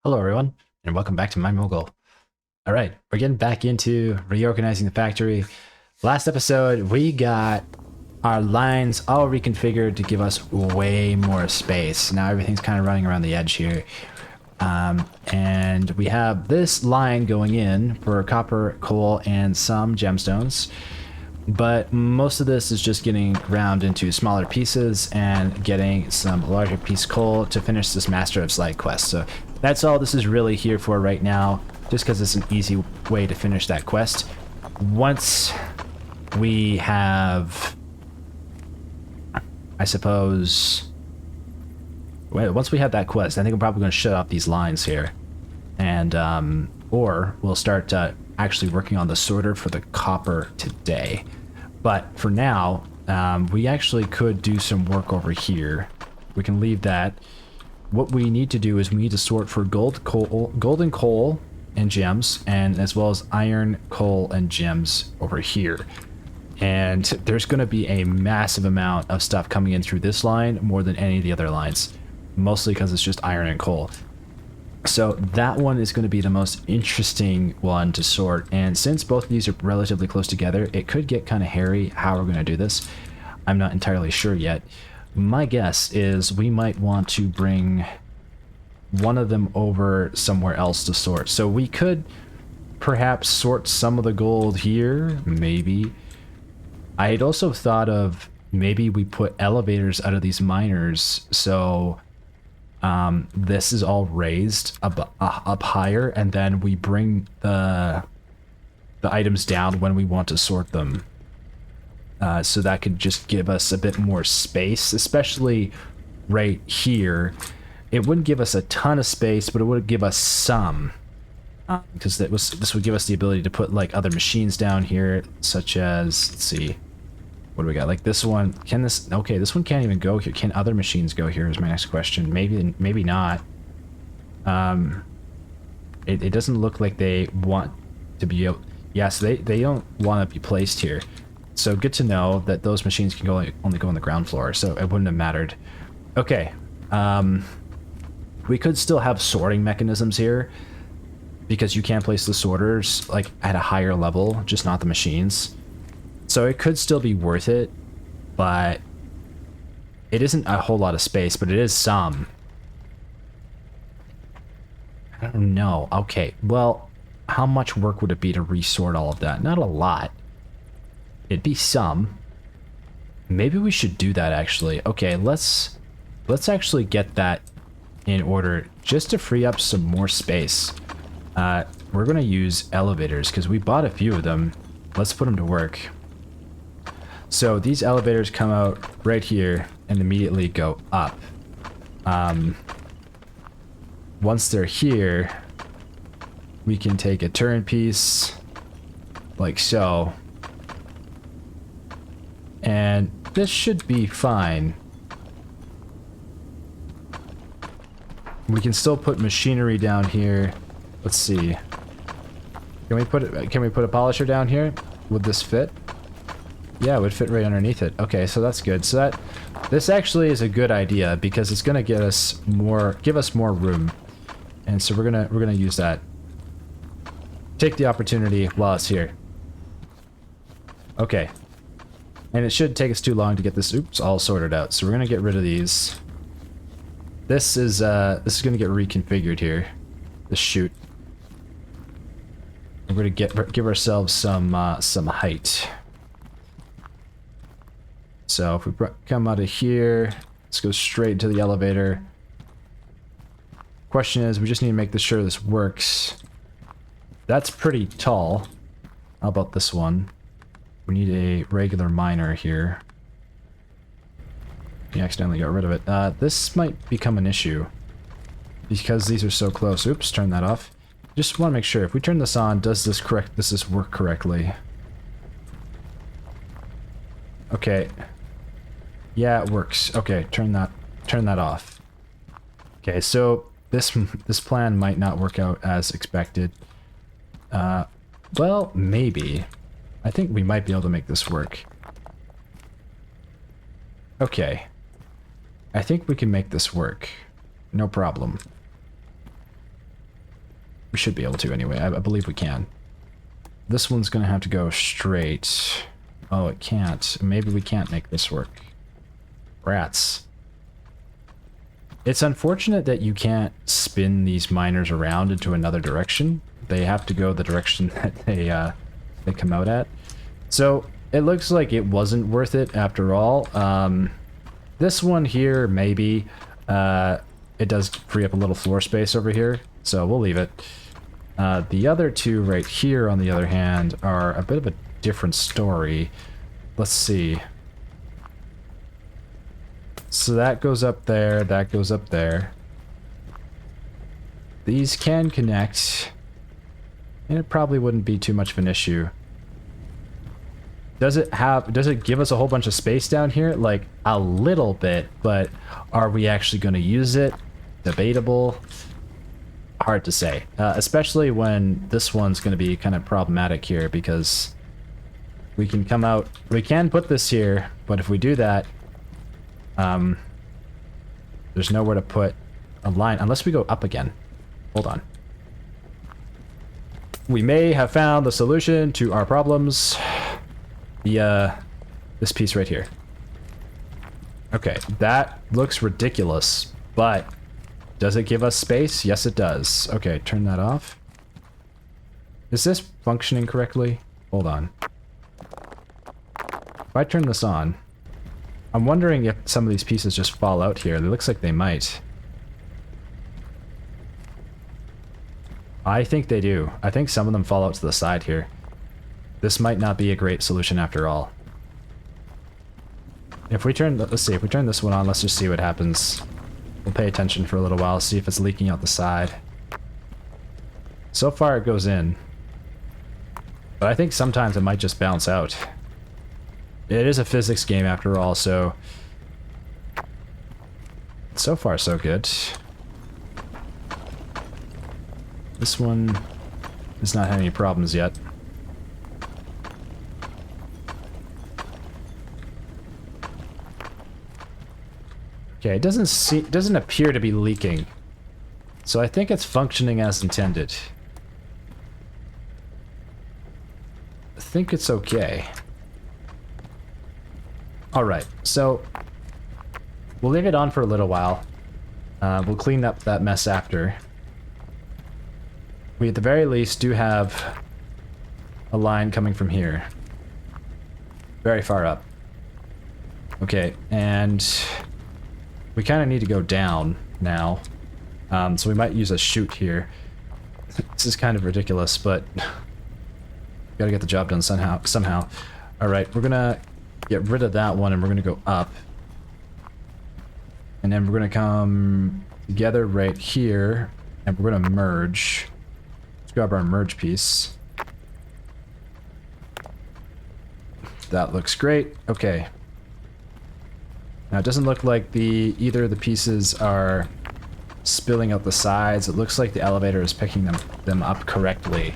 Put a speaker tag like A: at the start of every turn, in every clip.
A: Hello, everyone, and welcome back to MineMogul. All right, we're getting back into reorganizing the factory. Last episode, we got our lines all reconfigured to give us way more space. Now everything's kind of running around the edge here. And we have this line going in for copper, coal, and some gemstones. But most of this is just getting ground into smaller pieces and getting some larger piece coal to finish this Master of Slag quest. So that's all this is really here for right now, just because it's an easy way to finish that quest. Once we have, I suppose, once we have that quest, I think I'm probably going to shut off these lines here. And, or we'll start actually working on the sorter for the copper today. But for now, we actually could do some work over here. We can leave that. What we need to do is we need to sort for golden coal and gems, and as well as iron, coal, and gems over here. And there's going to be a massive amount of stuff coming in through this line more than any of the other lines, mostly because it's just iron and coal. So that one is going to be the most interesting one to sort, and since both of these are relatively close together, it could get kind of hairy how we're going to do this. I'm not entirely sure yet. My guess is we might want to bring one of them over somewhere else to sort. So we could perhaps sort some of the gold here, maybe. I had also thought of maybe we put elevators out of these miners, so this is all raised up higher, and then we bring the items down when we want to sort them. So that could just give us a bit more space, especially right here. It wouldn't give us a ton of space, but it would give us some. Because this would give us the ability to put like other machines down here, such as, let's see, what do we got? Like this one, can this, okay, this one can't even go here. Can other machines go here is my next question. Maybe not. It doesn't look like they want to be able, yes, they don't want to be placed here. So good to know that those machines can only go on the ground floor, so it wouldn't have mattered. Okay, we could still have sorting mechanisms here, because you can place the sorters like at a higher level, just not the machines. So it could still be worth it, but it isn't a whole lot of space, but it is some. I don't know. Okay, well, how much work would it be to resort all of that? Not a lot. It'd be some. Maybe we should do that actually. Okay, let's actually get that in order just to free up some more space. We're gonna use elevators because we bought a few of them. Let's put them to work. So these elevators come out right here and immediately go up. Once they're here, we can take a turn piece like so. And this should be fine. We can still put machinery down here. Let's see. Can we put a polisher down here? Would this fit? Yeah, it would fit right underneath it. Okay, so that's good. So this actually is a good idea because it's gonna give us more room. And so we're gonna use that. Take the opportunity while it's here. Okay. And it shouldn't take us too long to get this all sorted out. So we're gonna get rid of these. This is gonna get reconfigured here. This chute. We're gonna give ourselves some height. So if we come out of here, let's go straight to the elevator. Question is, we just need to make sure this works. That's pretty tall. How about this one? We need a regular miner here. We accidentally got rid of it. This might become an issue because these are so close. Oops, turn that off. Just want to make sure if we turn this on, does this work correctly? Okay. Yeah, it works. Okay, turn that off. Okay, so this plan might not work out as expected. Well, maybe. I think we might be able to make this work. Okay. I think we can make this work. No problem. We should be able to anyway. I believe we can. This one's gonna have to go straight. Oh, it can't. Maybe we can't make this work. Rats. It's unfortunate that you can't spin these miners around into another direction. They have to go the direction that they come out at. So it looks like it wasn't worth it after all. This one here, maybe. It does free up a little floor space over here, so we'll leave it. The other two right here, on the other hand, are a bit of a different story. Let's see. So that goes up there, that goes up there. These can connect, and it probably wouldn't be too much of an issue. Does it give us a whole bunch of space down here? Like, a little bit, but are we actually going to use it? Debatable. Hard to say. Especially when this one's going to be kind of problematic here, because we can come out... We can put this here, but if we do that, there's nowhere to put a line, unless we go up again. Hold on. We may have found the solution to our problems. This piece right here. Okay, that looks ridiculous, but does it give us space? Yes, it does. Okay, turn that off. Is this functioning correctly? Hold on. If I turn this on, I'm wondering if some of these pieces just fall out here. It looks like they might. I think they do. I think some of them fall out to the side here. This might not be a great solution after all. If we turn, let's see, if we turn this one on, let's just see what happens. We'll pay attention for a little while, see if it's leaking out the side. So far it goes in. But I think sometimes it might just bounce out. It is a physics game after all, so... So far so good. This one has not had any problems yet. Okay, it doesn't appear to be leaking. So I think it's functioning as intended. I think it's okay. Alright, so we'll leave it on for a little while. We'll clean up that mess after. We at the very least do have a line coming from here. Very far up. Okay, and we kind of need to go down now. So we might use a chute here. This is kind of ridiculous, but gotta get the job done somehow. Alright, we're gonna get rid of that one and we're gonna go up. And then we're gonna come together right here and we're gonna merge. Let's grab our merge piece. That looks great. Okay. Now it doesn't look like either of the pieces are spilling out the sides. It looks like the elevator is picking them up correctly.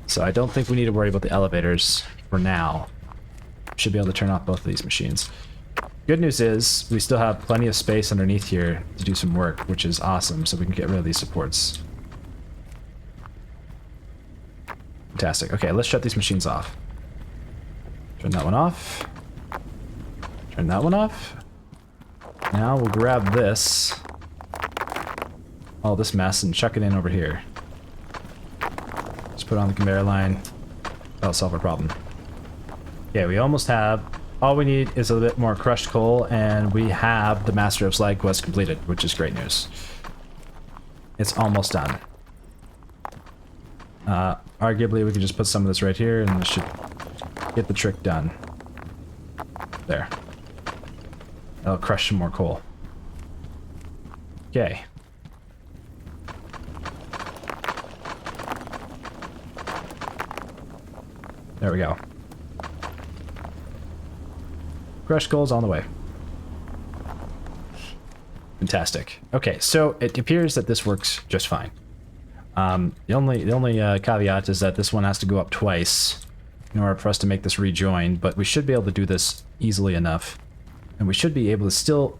A: So I don't think we need to worry about the elevators for now. Should be able to turn off both of these machines. Good news is we still have plenty of space underneath here to do some work, which is awesome, so we can get rid of these supports. Fantastic. Okay, let's shut these machines off. Turn that one off. Turn that one off. Now we'll grab this, all this mess, and chuck it in over here. Just put it on the conveyor line. That'll solve our problem. Okay, we almost have... All we need is a bit more crushed coal, and we have the Master of Slag quest completed, which is great news. It's almost done. Arguably, we could just put some of this right here, and this should get the trick done. There. That'll crush some more coal. Okay. There we go. Crushed coal's on the way. Fantastic. Okay, so it appears that this works just fine. The only caveat is that this one has to go up twice in order for us to make this rejoin, but we should be able to do this easily enough. And we should be able to still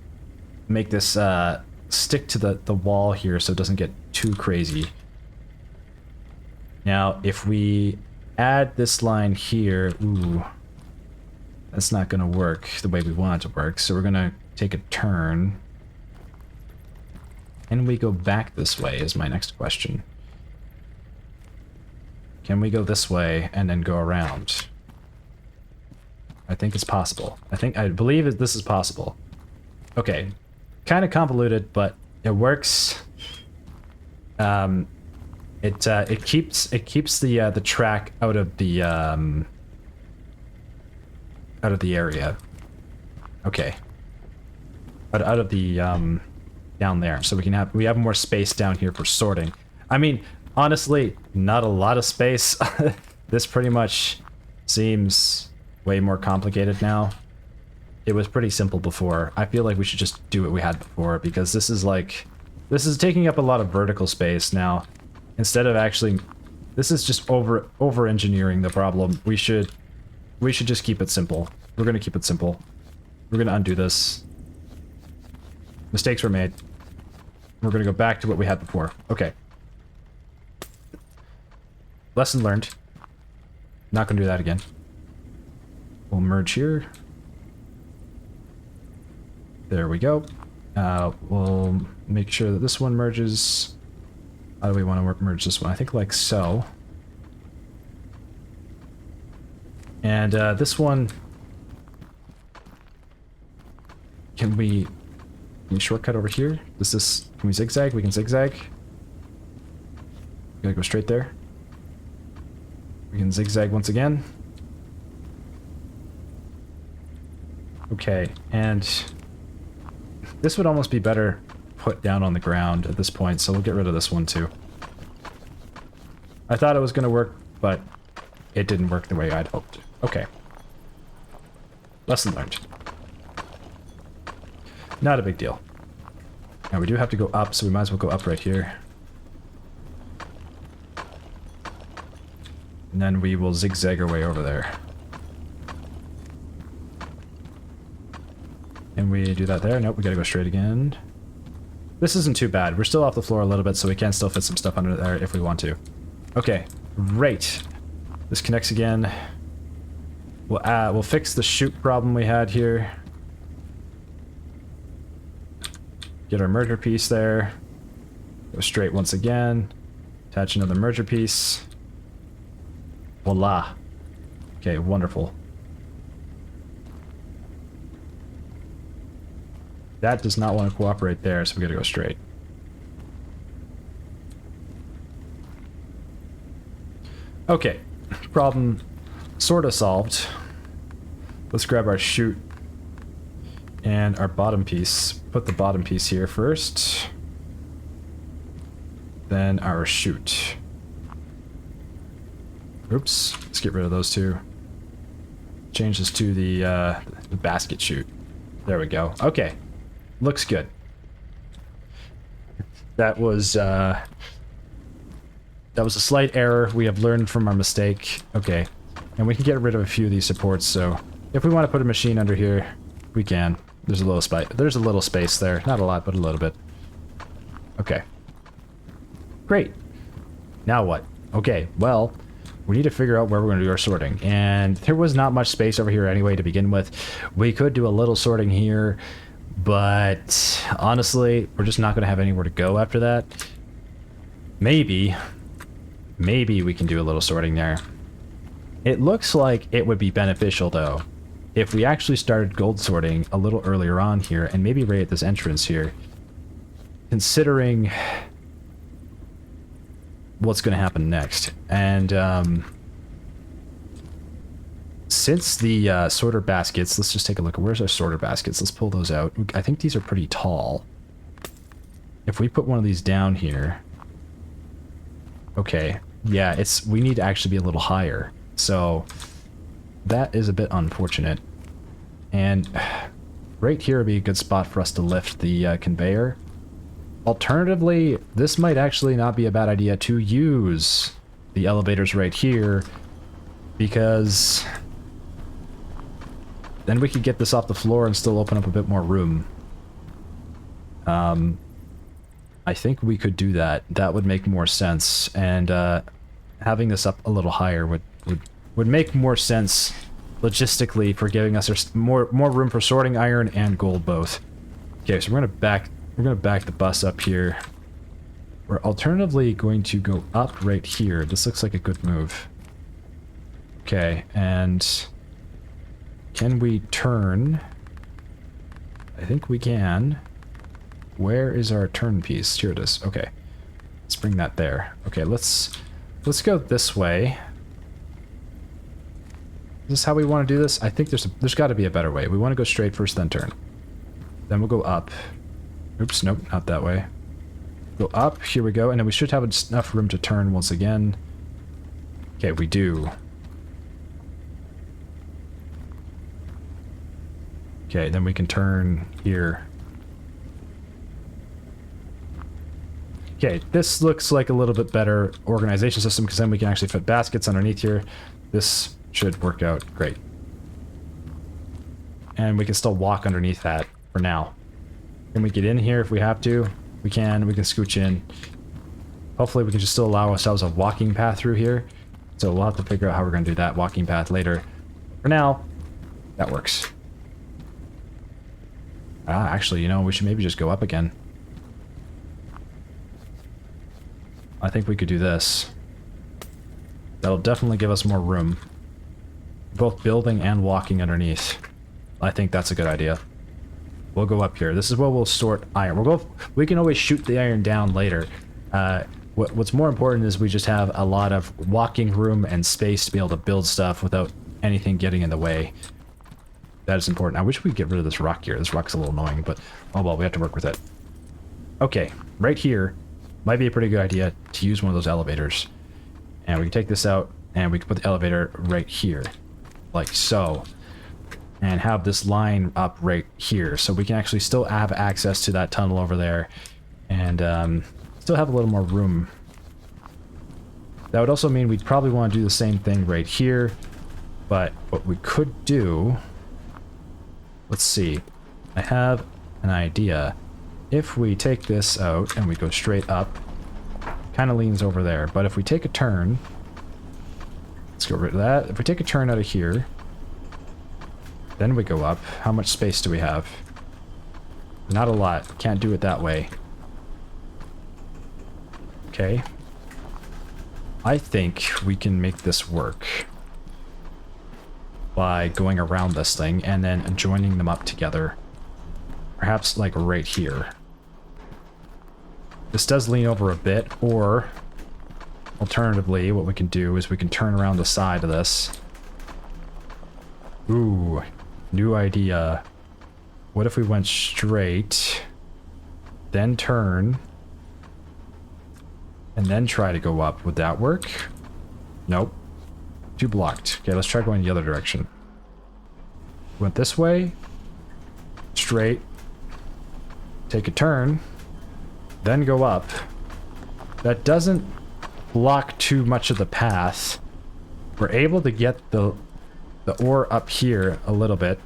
A: make this stick to the wall here so it doesn't get too crazy. Now, if we add this line here, ooh, that's not going to work the way we want it to work. So we're going to take a turn. Can we go back this way is my next question. Can we go this way and then go around? I think it's possible. I believe this is possible. Okay. Kind of convoluted, but it works. It keeps the track out of the area. Okay. Out of the down there, so we have more space down here for sorting. I mean, honestly, not a lot of space. This pretty much seems way more complicated now. It was pretty simple before. I feel like we should just do what we had before, because this is taking up a lot of vertical space now. Instead of actually, this is just over engineering the problem. We should just keep it simple. We're gonna keep it simple. We're gonna undo this. Mistakes were made. We're gonna go back to what we had before. Okay. Lesson learned. Not gonna do that again. We'll merge here. There we go. We'll make sure that this one merges. How do we want to merge this one? I think like so. And this one... Can we shortcut over here? Can we zigzag? We can zigzag. We gotta go straight there. We can zigzag once again. Okay, and this would almost be better put down on the ground at this point, so we'll get rid of this one too. I thought it was going to work, but it didn't work the way I'd hoped. Okay. Lesson learned. Not a big deal. Now we do have to go up, so we might as well go up right here. And then we will zigzag our way over there. And we do that there. Nope, we gotta go straight again. This isn't too bad. We're still off the floor a little bit, so we can still fit some stuff under there if we want to. Okay, great. This connects again. We'll fix the chute problem we had here. Get our merger piece there. Go straight once again. Attach another merger piece. Voila. Okay, wonderful. That does not want to cooperate there, so we gotta go straight. Okay, problem sort of solved. Let's grab our chute and our bottom piece. Put the bottom piece here first. Then our chute. Oops, let's get rid of those two. Change this to the basket chute. There we go. Okay. Looks good. That was a slight error. We have learned from our mistake. Okay. And we can get rid of a few of these supports, so if we want to put a machine under here, we can. There's a little space there. Not a lot, but a little bit. Okay. Great. Now what? Okay, well, we need to figure out where we're going to do our sorting. And there was not much space over here anyway to begin with. We could do a little sorting here, but honestly, we're just not going to have anywhere to go after that. Maybe we can do a little sorting there. It looks like it would be beneficial, though, if we actually started gold sorting a little earlier on here, and maybe right at this entrance here, considering what's going to happen next. And since the sorter baskets, let's just take a look. Where's our sorter baskets? Let's pull those out. I think these are pretty tall. If we put one of these down here... Okay, yeah, we need to actually be a little higher. So that is a bit unfortunate. And right here would be a good spot for us to lift the conveyor. Alternatively, this might actually not be a bad idea to use the elevators right here, because then we could get this off the floor and still open up a bit more room. I think we could do that. That would make more sense. And having this up a little higher would make more sense logistically for giving us more room for sorting iron and gold both. Okay, so we're gonna back the bus up here. We're alternatively going to go up right here. This looks like a good move. Okay, and can we turn? I think we can. Where is our turn piece? Here it is. Okay, let's bring that there. Okay, let's go this way. Is this how we want to do this? I think there's got to be a better way. We want to go straight first, then turn. Then we'll go up. Oops, nope, not that way. Go up, here we go, and then we should have enough room to turn once again. Okay, we do. Okay, then we can turn here. Okay, this looks like a little bit better organization system because then we can actually fit baskets underneath here. This should work out great. And we can still walk underneath that for now. Can we get in here if we have to? We can scooch in. Hopefully we can just still allow ourselves a walking path through here. So we'll have to figure out how we're going to do that walking path later. For now, that works. Actually, you know, we should maybe just go up again. I think we could do this. That'll definitely give us more room. Both building and walking underneath. I think that's a good idea. We'll go up here. This is where we'll sort iron. We can always shoot the iron down later. What's more important is we just have a lot of walking room and space to be able to build stuff without anything getting in the way. That is important. I wish we could get rid of this rock here. This rock's a little annoying, but oh well, we have to work with it. Okay, right here might be a pretty good idea to use one of those elevators. And we can take this out and we can put the elevator right here, like so. And have this line up right here, so we can actually still have access to that tunnel over there, and still have a little more room. That would also mean we'd probably want to do the same thing right here, but what we could do... Let's see. I have an idea. If we take this out and we go straight up, kind of leans over there, but if we take a turn... Let's get rid of that. If we take a turn out of here... Then we go up. How much space do we have? Not a lot. Can't do it that way. Okay. I think we can make this work by going around this thing and then joining them up together. Perhaps like right here. This does lean over a bit, or alternatively, what we can do is we can turn around the side of this. Ooh. New idea. What if we went straight, then turn, and then try to go up? Would that work? Nope. Too blocked. Okay, let's try going the other direction. Went this way, straight, take a turn, then go up. That doesn't block too much of the path. We're able to get the ore up here a little bit.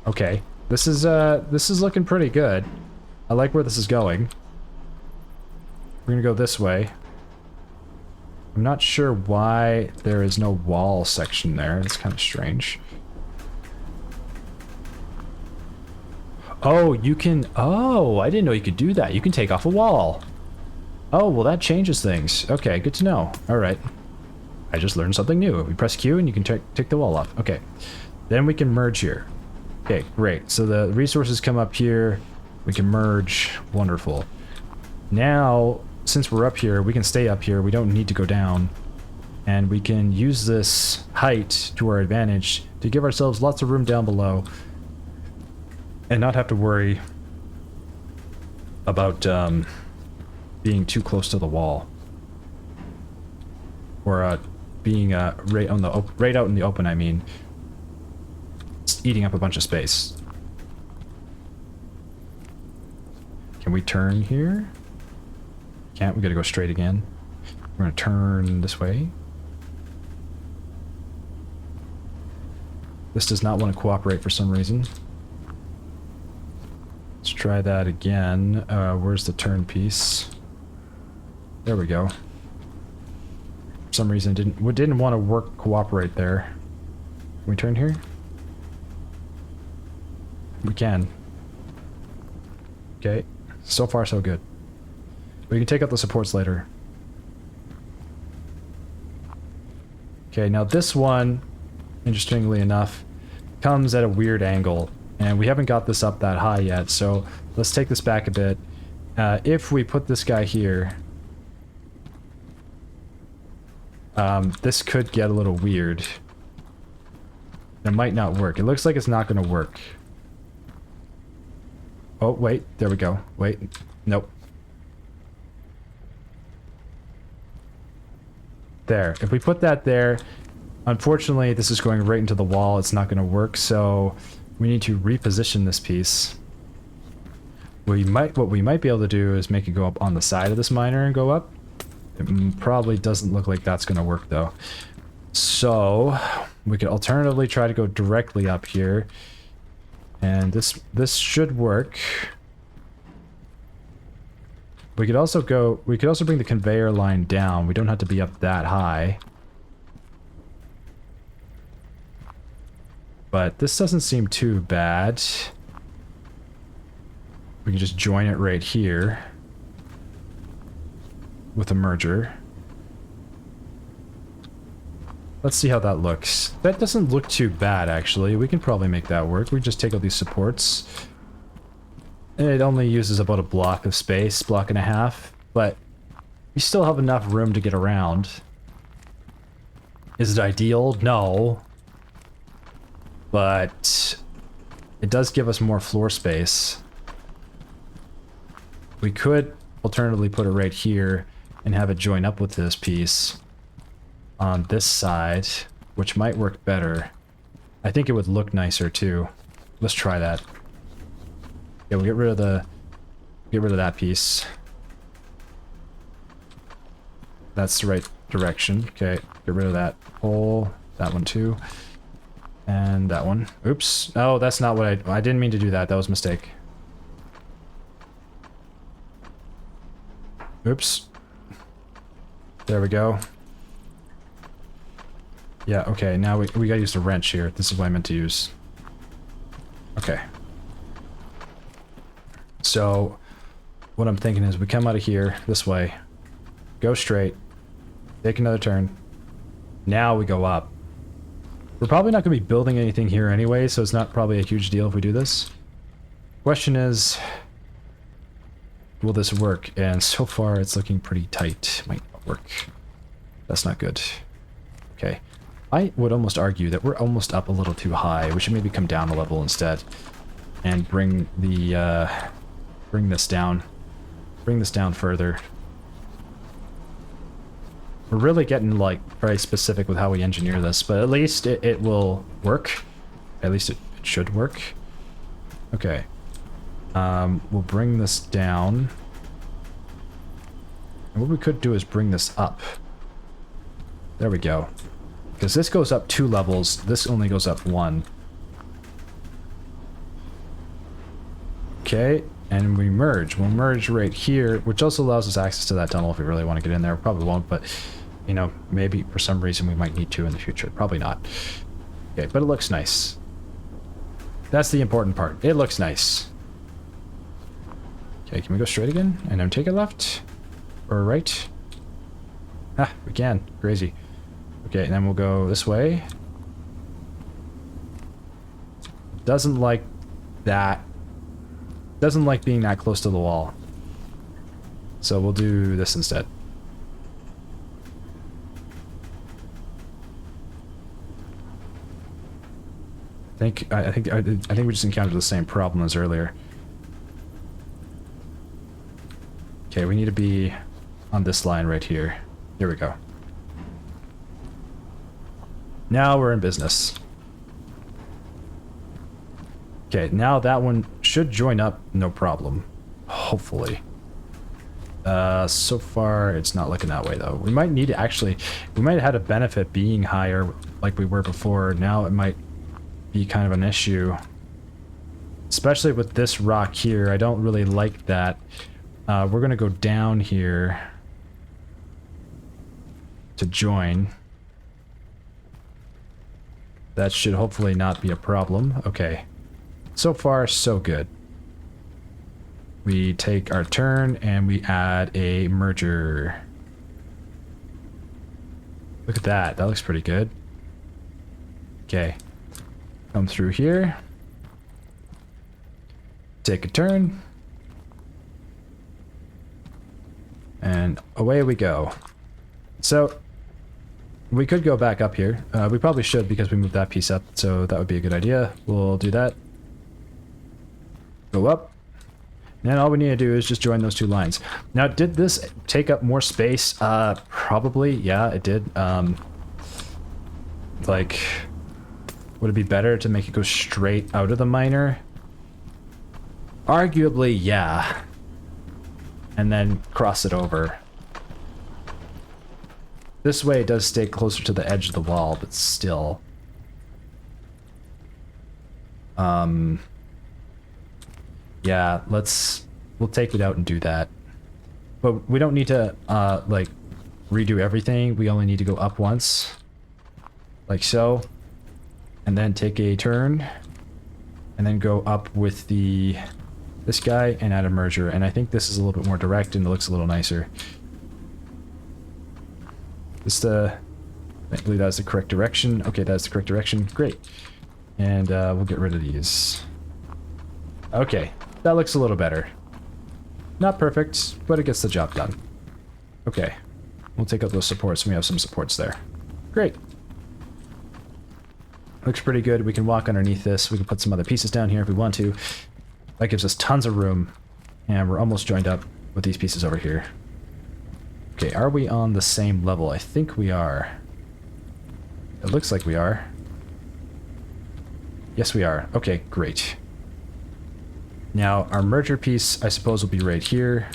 A: Okay, this is looking pretty good. I like where this is going. We're gonna go this way. I'm not sure why there is no wall section there. It's kind of strange. Oh, you can... Oh, I didn't know you could do that. You can take off a wall. Oh, well that changes things. Okay, good to know. Alright. I just learned something new. We press Q and you can take the wall off. Okay. Then we can merge here. Okay, great. So the resources come up here. We can merge. Wonderful. Now, since we're up here, we can stay up here. We don't need to go down. And we can use this height to our advantage to give ourselves lots of room down below and not have to worry about being too close to the wall. Or being right out in the open, I mean. It's eating up a bunch of space. Can we turn here? Can't. We gotta go straight again. We're gonna turn this way. This does not want to cooperate for some reason. Let's try that again. Where's the turn piece? There we go. For some reason, didn't want to cooperate there. Can we turn here? We can. Okay. So far, so good. We can take out the supports later. Okay, now this one, interestingly enough, comes at a weird angle. And we haven't got this up that high yet, so let's take this back a bit. If we put this guy here... this could get a little weird. It might not work. It looks like it's not going to work. Oh, wait. There we go. Wait. Nope. There. If we put that there, unfortunately, this is going right into the wall. It's not going to work, so we need to reposition this piece. What we might be able to do is make it go up on the side of this miner and go up. It probably doesn't look like that's going to work, though. So, we could alternatively try to go directly up here. And this should work. We could also bring the conveyor line down. We don't have to be up that high. But this doesn't seem too bad. We can just join it right here with a merger. Let's see how that looks. That doesn't look too bad, actually. We can probably make that work. We just take out these supports. It only uses about a block of space, block and a half, but we still have enough room to get around. Is it ideal? No. But it does give us more floor space. We could alternatively put it right here and have it join up with this piece on this side, which might work better. I think it would look nicer too. Let's try that. Yeah, we'll get rid of that piece. That's the right direction. Okay, get rid of that hole, that one too, and that one. Oops. Oh, that's not what I didn't mean to do that. That was a mistake. Oops. There we go. Yeah, okay, now we gotta use the wrench here. This is what I meant to use. Okay. So, what I'm thinking is we come out of here, this way, go straight, take another turn. Now we go up. We're probably not going to be building anything here anyway, so it's not probably a huge deal if we do this. Question is, will this work? And so far it's looking pretty tight. Might not work. That's not good. Okay. I would almost argue that we're almost up a little too high. We should maybe come down a level instead and bring the bring this down further. We're really getting like very specific with how we engineer this, but at least it will work. At least it should work. Okay. We'll bring this down. And what we could do is bring this up. There we go. Because this goes up 2 levels, this only goes up 1. Okay, and we merge. We'll merge right here, which also allows us access to that tunnel if we really want to get in there. We probably won't, but, you know, maybe for some reason we might need to in the future. Probably not. Okay, but it looks nice. That's the important part. It looks nice. Okay, can we go straight again? And then take a left? Or right? Ah, we can. Crazy. Okay, and then we'll go this way. Doesn't like that. Doesn't like being that close to the wall. So we'll do this instead. I think we just encountered the same problem as earlier. Okay, we need to be on this line right here. Here we go. Now we're in business. Okay, now that one should join up no problem. Hopefully. So far it's not looking that way though. We might need to actually, we might have had a benefit being higher like we were before. Now it might be kind of an issue. Especially with this rock here. I don't really like that. We're gonna go down here. to join. That should hopefully not be a problem. Okay. So far, so good. We take our turn and we add a merger. Look at that. That looks pretty good. Okay. Come through here. Take a turn. And away we go. So, we could go back up here. We probably should because we moved that piece up, so that would be a good idea. We'll do that. Go up. And all we need to do is just join those two lines. Now, did this take up more space? Probably, yeah, it did. Like, would it be better to make it go straight out of the miner? Arguably, yeah. And then cross it over. This way it does stay closer to the edge of the wall, but still. Yeah, we'll take it out and do that. But we don't need to, like, redo everything. We only need to go up once. Like so. And then take a turn. And then go up with this guy and add a merger. And I think this is a little bit more direct and it looks a little nicer. I believe that's the correct direction. Okay, that's the correct direction. Great. And we'll get rid of these. Okay, that looks a little better. Not perfect, but it gets the job done. Okay, we'll take out those supports. We have some supports there. Great. Looks pretty good. We can walk underneath this. We can put some other pieces down here if we want to. That gives us tons of room. And we're almost joined up with these pieces over here. Okay, are we on the same level? I think we are. It looks like we are. Yes, we are. Okay, great. Now, our merger piece, I suppose, will be right here.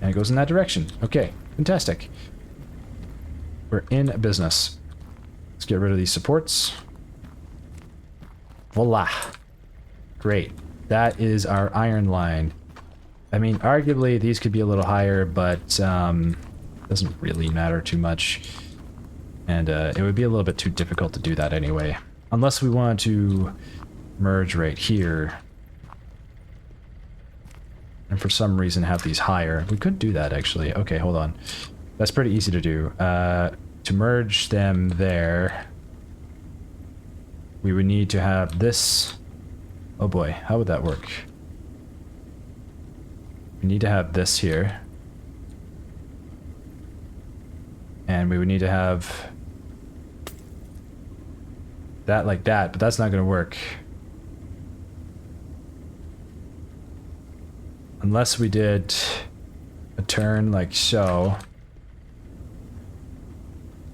A: And it goes in that direction. Okay, fantastic. We're in business. Let's get rid of these supports. Voila. Great. That is our iron line. I mean, arguably, these could be a little higher, but doesn't really matter too much. And it would be a little bit too difficult to do that anyway. Unless we wanted to merge right here. And for some reason have these higher. We could do that, actually. Okay, hold on. That's pretty easy to do. To merge them there, we would need to have this... Oh boy, how would that work? We need to have this here. And we would need to have that like that, but that's not going to work. Unless we did a turn like so.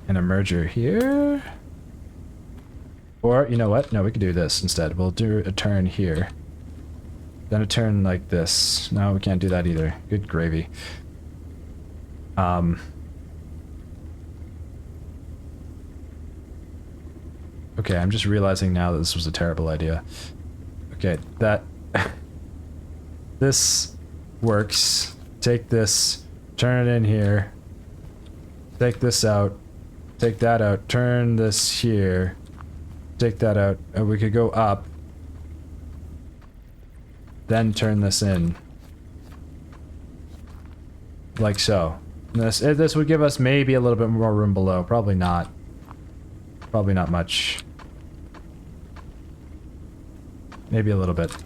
A: And a merger here. Or, you know what? No, we could do this instead. We'll do a turn here. Then a turn like this. No, we can't do that either. Good gravy. Okay, I'm just realizing now that this was a terrible idea. Okay, that... this works. Take this, turn it in here. Take this out. Take that out. Turn this here. Take that out. And we could go up. Then turn this in. Like so. This would give us maybe a little bit more room below. Probably not. Probably not much. Maybe a little bit.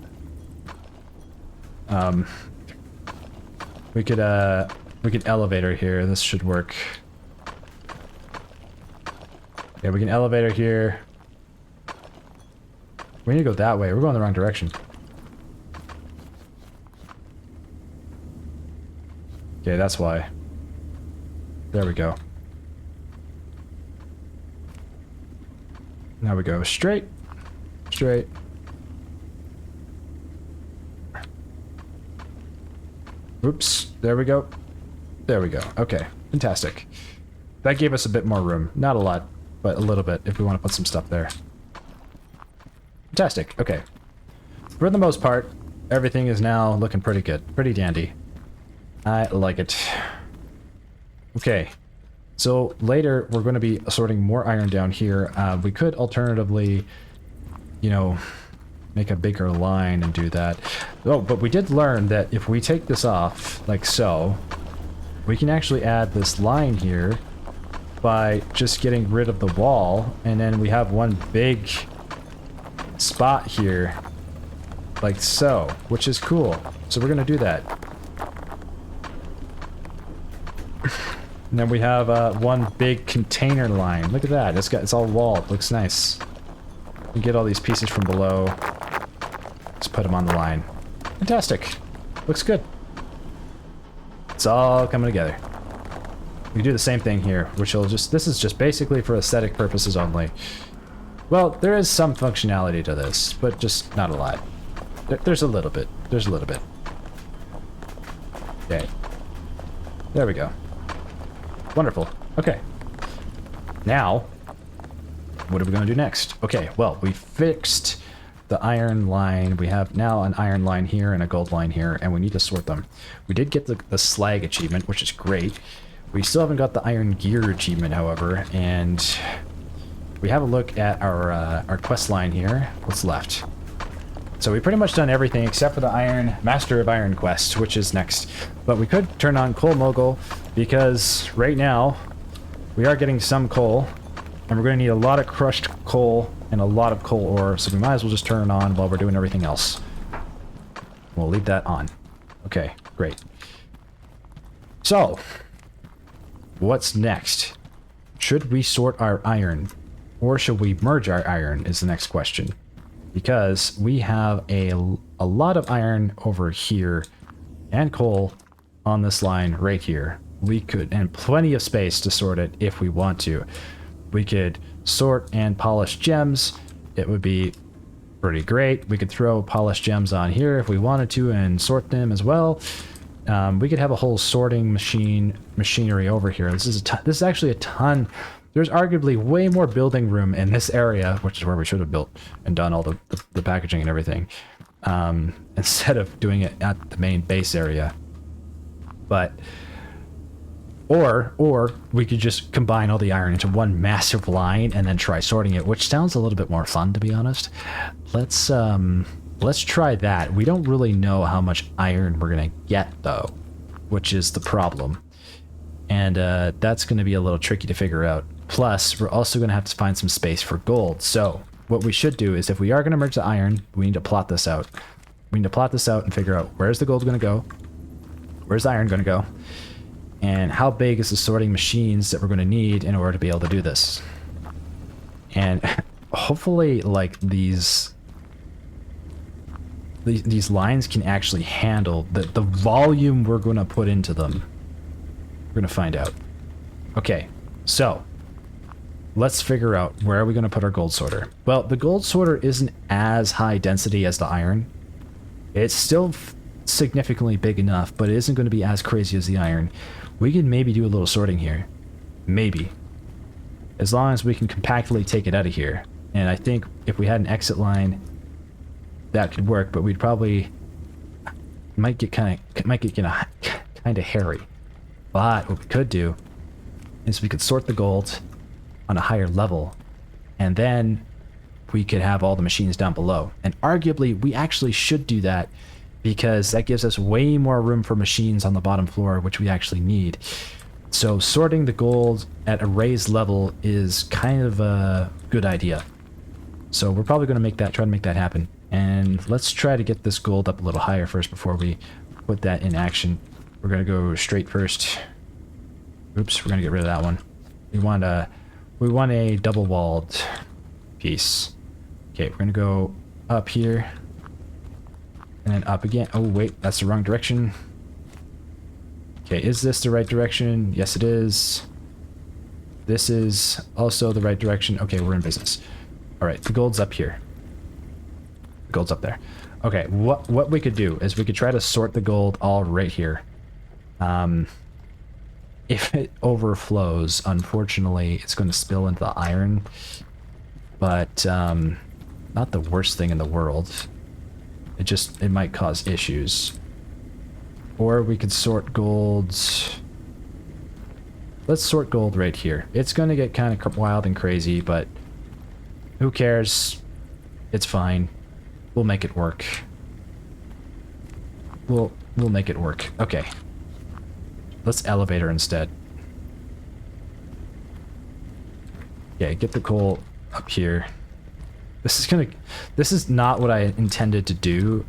A: We could elevator here. This should work. Yeah, we can elevator here. We need to go that way. We're going the wrong direction. Okay, that's why. There we go. Now we go straight. Straight. Oops. There we go. There we go. Okay. Fantastic. That gave us a bit more room. Not a lot, but a little bit if we want to put some stuff there. Fantastic. Okay. For the most part, everything is now looking pretty good. Pretty dandy. I like it. Okay. So later we're going to be sorting more iron down here. We could alternatively, you know, make a bigger line and do that. Oh, but we did learn that if we take this off, like so, we can actually add this line here by just getting rid of the wall, and then we have one big spot here, like so, which is cool. So we're going to do that. And then we have one big container line. Look at that. It's all walled. Looks nice. We can get all these pieces from below. Let's put them on the line. Fantastic. Looks good. It's all coming together. We do the same thing here, which will just... This is just basically for aesthetic purposes only. Well, there is some functionality to this, but just not a lot. There's a little bit. There's a little bit. Okay. There we go. Wonderful. Okay. Now, what are we going to do next? Okay, well, we fixed the iron line. We have now an iron line here and a gold line here, and we need to sort them. We did get the slag achievement, which is great. We still haven't got the iron gear achievement, however, and we have a look at our quest line here. What's left? So we've pretty much done everything except for the Iron Master of Iron quest, which is next. But we could turn on MineMogul, because right now we are getting some coal, and we're going to need a lot of crushed coal and a lot of coal ore, so we might as well just turn it on while we're doing everything else. We'll leave that on. Okay, great. So, what's next? Should we sort our iron, or should we merge our iron is the next question. Because we have a lot of iron over here and coal on this line right here. We could, and plenty of space to sort it if we want to. We could sort and polish gems. It would be pretty great. We could throw polished gems on here if we wanted to and sort them as well. We could have a whole sorting machinery over here. This is actually a ton. There's arguably way more building room in this area, which is where we should have built and done all the packaging and everything, instead of doing it at the main base area. But, or we could just combine all the iron into one massive line and then try sorting it, which sounds a little bit more fun, to be honest. Let's try that. We don't really know how much iron we're gonna get, though, which is the problem. And that's going to be a little tricky to figure out. Plus, we're also going to have to find some space for gold. So what we should do is, if we are going to merge the iron, we need to plot this out. We need to plot this out and figure out where's the gold going to go, where's the iron going to go, and how big is the sorting machines that we're going to need in order to be able to do this. And hopefully, like, these lines can actually handle the volume we're going to put into them. We're going to find out. Okay, so let's figure out where are we going to put our gold sorter. Well, the gold sorter isn't as high density as the iron. It's still significantly big enough, but it isn't going to be as crazy as the iron. We can maybe do a little sorting here. Maybe. As long as we can compactly take it out of here. And I think if we had an exit line, that could work, but we'd probably might get kind of hairy. But what we could do is we could sort the gold on a higher level, and then we could have all the machines down below. And arguably, we actually should do that, because that gives us way more room for machines on the bottom floor, which we actually need. So sorting the gold at a raised level is kind of a good idea. So we're probably going to try to make that happen. And let's try to get this gold up a little higher first before we put that in action. We're going to go straight first. Oops, we're going to get rid of that one. We want a double-walled piece. Okay, we're going to go up here. And then up again. Oh, wait, that's the wrong direction. Okay, is this the right direction? Yes, it is. This is also the right direction. Okay, we're in business. All right, the gold's up here. The gold's up there. Okay, what we could do is we could try to sort the gold all right here. If it overflows, unfortunately, it's going to spill into the iron. But not the worst thing in the world. It might cause issues. Or we could sort gold let's sort gold right here. It's going to get kind of wild and crazy, but who cares? It's fine. We'll make it work. We'll make it work. Okay. Let's elevator instead. Okay, get the coal up here. This is not what I intended to do.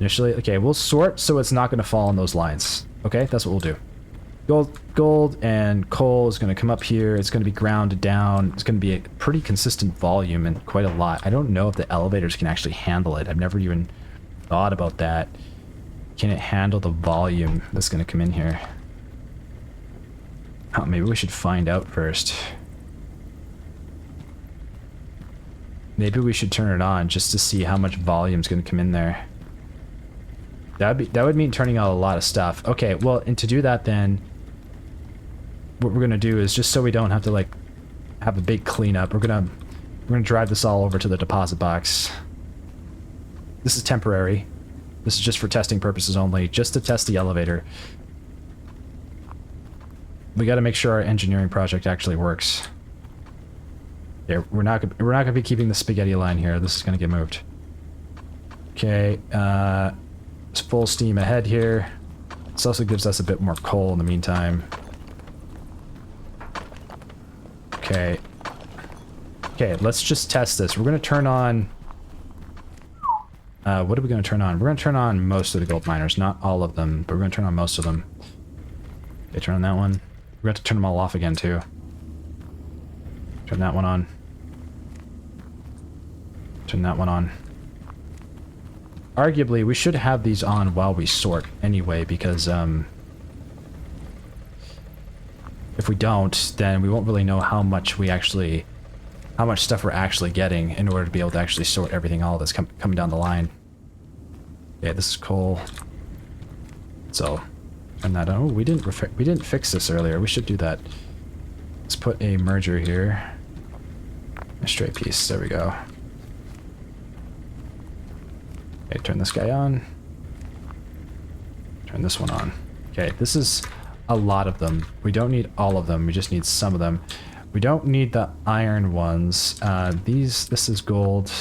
A: Initially, okay, we'll sort so it's not going to fall on those lines. Okay, that's what we'll do. Gold and coal is going to come up here. It's going to be ground down. It's going to be a pretty consistent volume and quite a lot. I don't know if the elevators can actually handle it. I've never even thought about that. Can it handle the volume that's going to come in here? Oh, maybe we should find out first. Maybe we should turn it on just to see how much volume is going to come in there. That would mean turning on a lot of stuff. Okay, well, and to do that then, what we're gonna do is, just so we don't have to like have a big cleanup, we're gonna drive this all over to the deposit box. This is temporary. This is just for testing purposes only, just to test the elevator. We got to make sure our engineering project actually works. Yeah, we're not gonna be keeping the spaghetti line here. This is gonna get moved. Okay, it's full steam ahead here. This also gives us a bit more coal in the meantime. Okay. Okay, let's just test this. We're gonna turn on... what are we gonna turn on? We're gonna turn on most of the gold miners, not all of them, but we're gonna turn on most of them. Okay, turn on that one. We're gonna have to turn them all off again, too. Turn that one on. Turn that one on. Arguably, we should have these on while we sort anyway, because if we don't, then we won't really know how much stuff we're actually getting in order to be able to actually sort everything all that's coming down the line. Yeah, this is coal. So, turn that on. Oh, we didn't fix this earlier. We should do that. Let's put a merger here. A straight piece. There we go. Okay, turn this guy on. Turn this one on. Okay, this is a lot of them. We don't need all of them. We just need some of them. We don't need the iron ones. This is gold.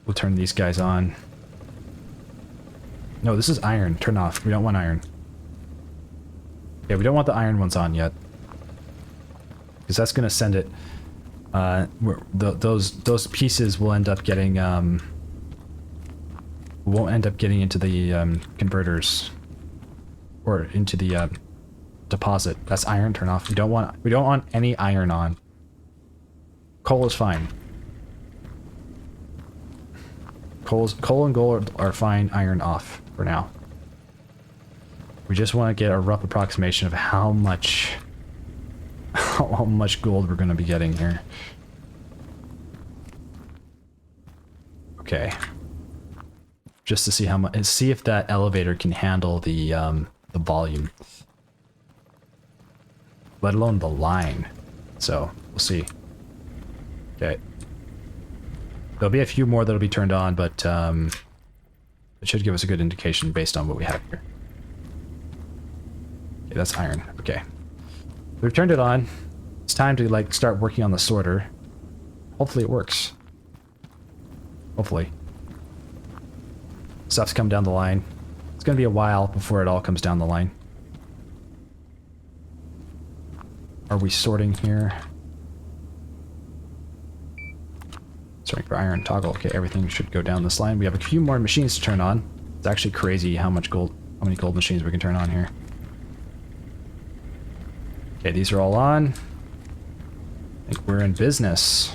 A: We'll turn these guys on. No, this is iron. Turn off. We don't want iron. Yeah, we don't want the iron ones on yet, because that's gonna send it. Those pieces will end up getting won't end up getting into the converters or into the deposit. That's iron. Turn off. We don't want any iron on. Coal is fine. Coal and gold are fine. Iron off for now. We just want to get a rough approximation of how much gold we're going to be getting here. Okay. Just to see how much, and see if that elevator can handle the volume, let alone the line. So we'll see. Okay. There'll be a few more that'll be turned on, but it should give us a good indication based on what we have here. Okay, that's iron. Okay. We've turned it on. It's time to like start working on the sorter. Hopefully it works. Hopefully. Stuff's come down the line. It's gonna be a while before it all comes down the line. Are we sorting here? Sorting for iron toggle. Okay, everything should go down this line. We have a few more machines to turn on. It's actually crazy how many gold machines we can turn on here. Okay, these are all on. I think we're in business.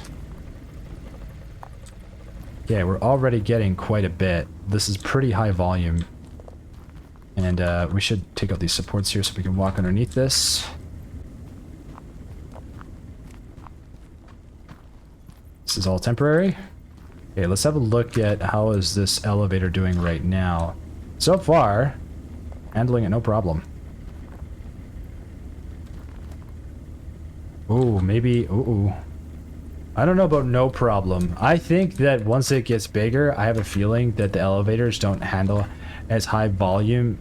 A: Yeah, we're already getting quite a bit. This is pretty high volume. And we should take out these supports here so we can walk underneath this. This is all temporary. Okay, let's have a look at how is this elevator doing right now. So far, handling it no problem. Ooh, maybe, ooh. I don't know about no problem. I think that once it gets bigger, I have a feeling that the elevators don't handle as high volume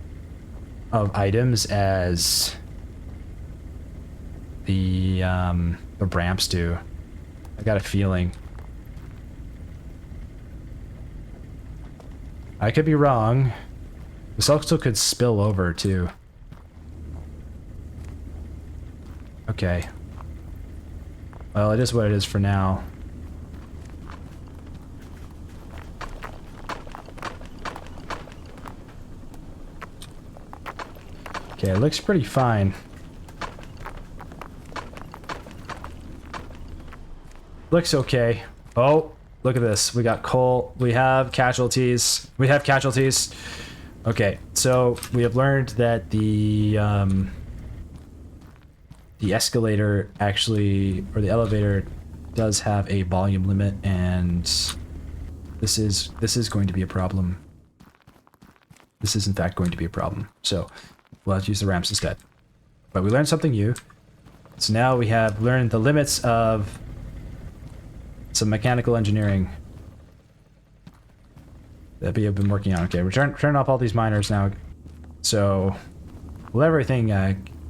A: of items as the ramps do. I got a feeling. I could be wrong. This also could spill over too. Okay. Well, it is what it is for now. Okay, it looks pretty fine. Looks okay. Oh, look at this. We got coal. We have casualties. We have casualties. Okay, so we have learned that the escalator actually, or the elevator, does have a volume limit, and this is going to be a problem. This is in fact going to be a problem. So we'll have to use the ramps instead. But we learned something new. So now we have learned the limits of some mechanical engineering that we have been working on. Okay, we're turning off all these miners now. So will everything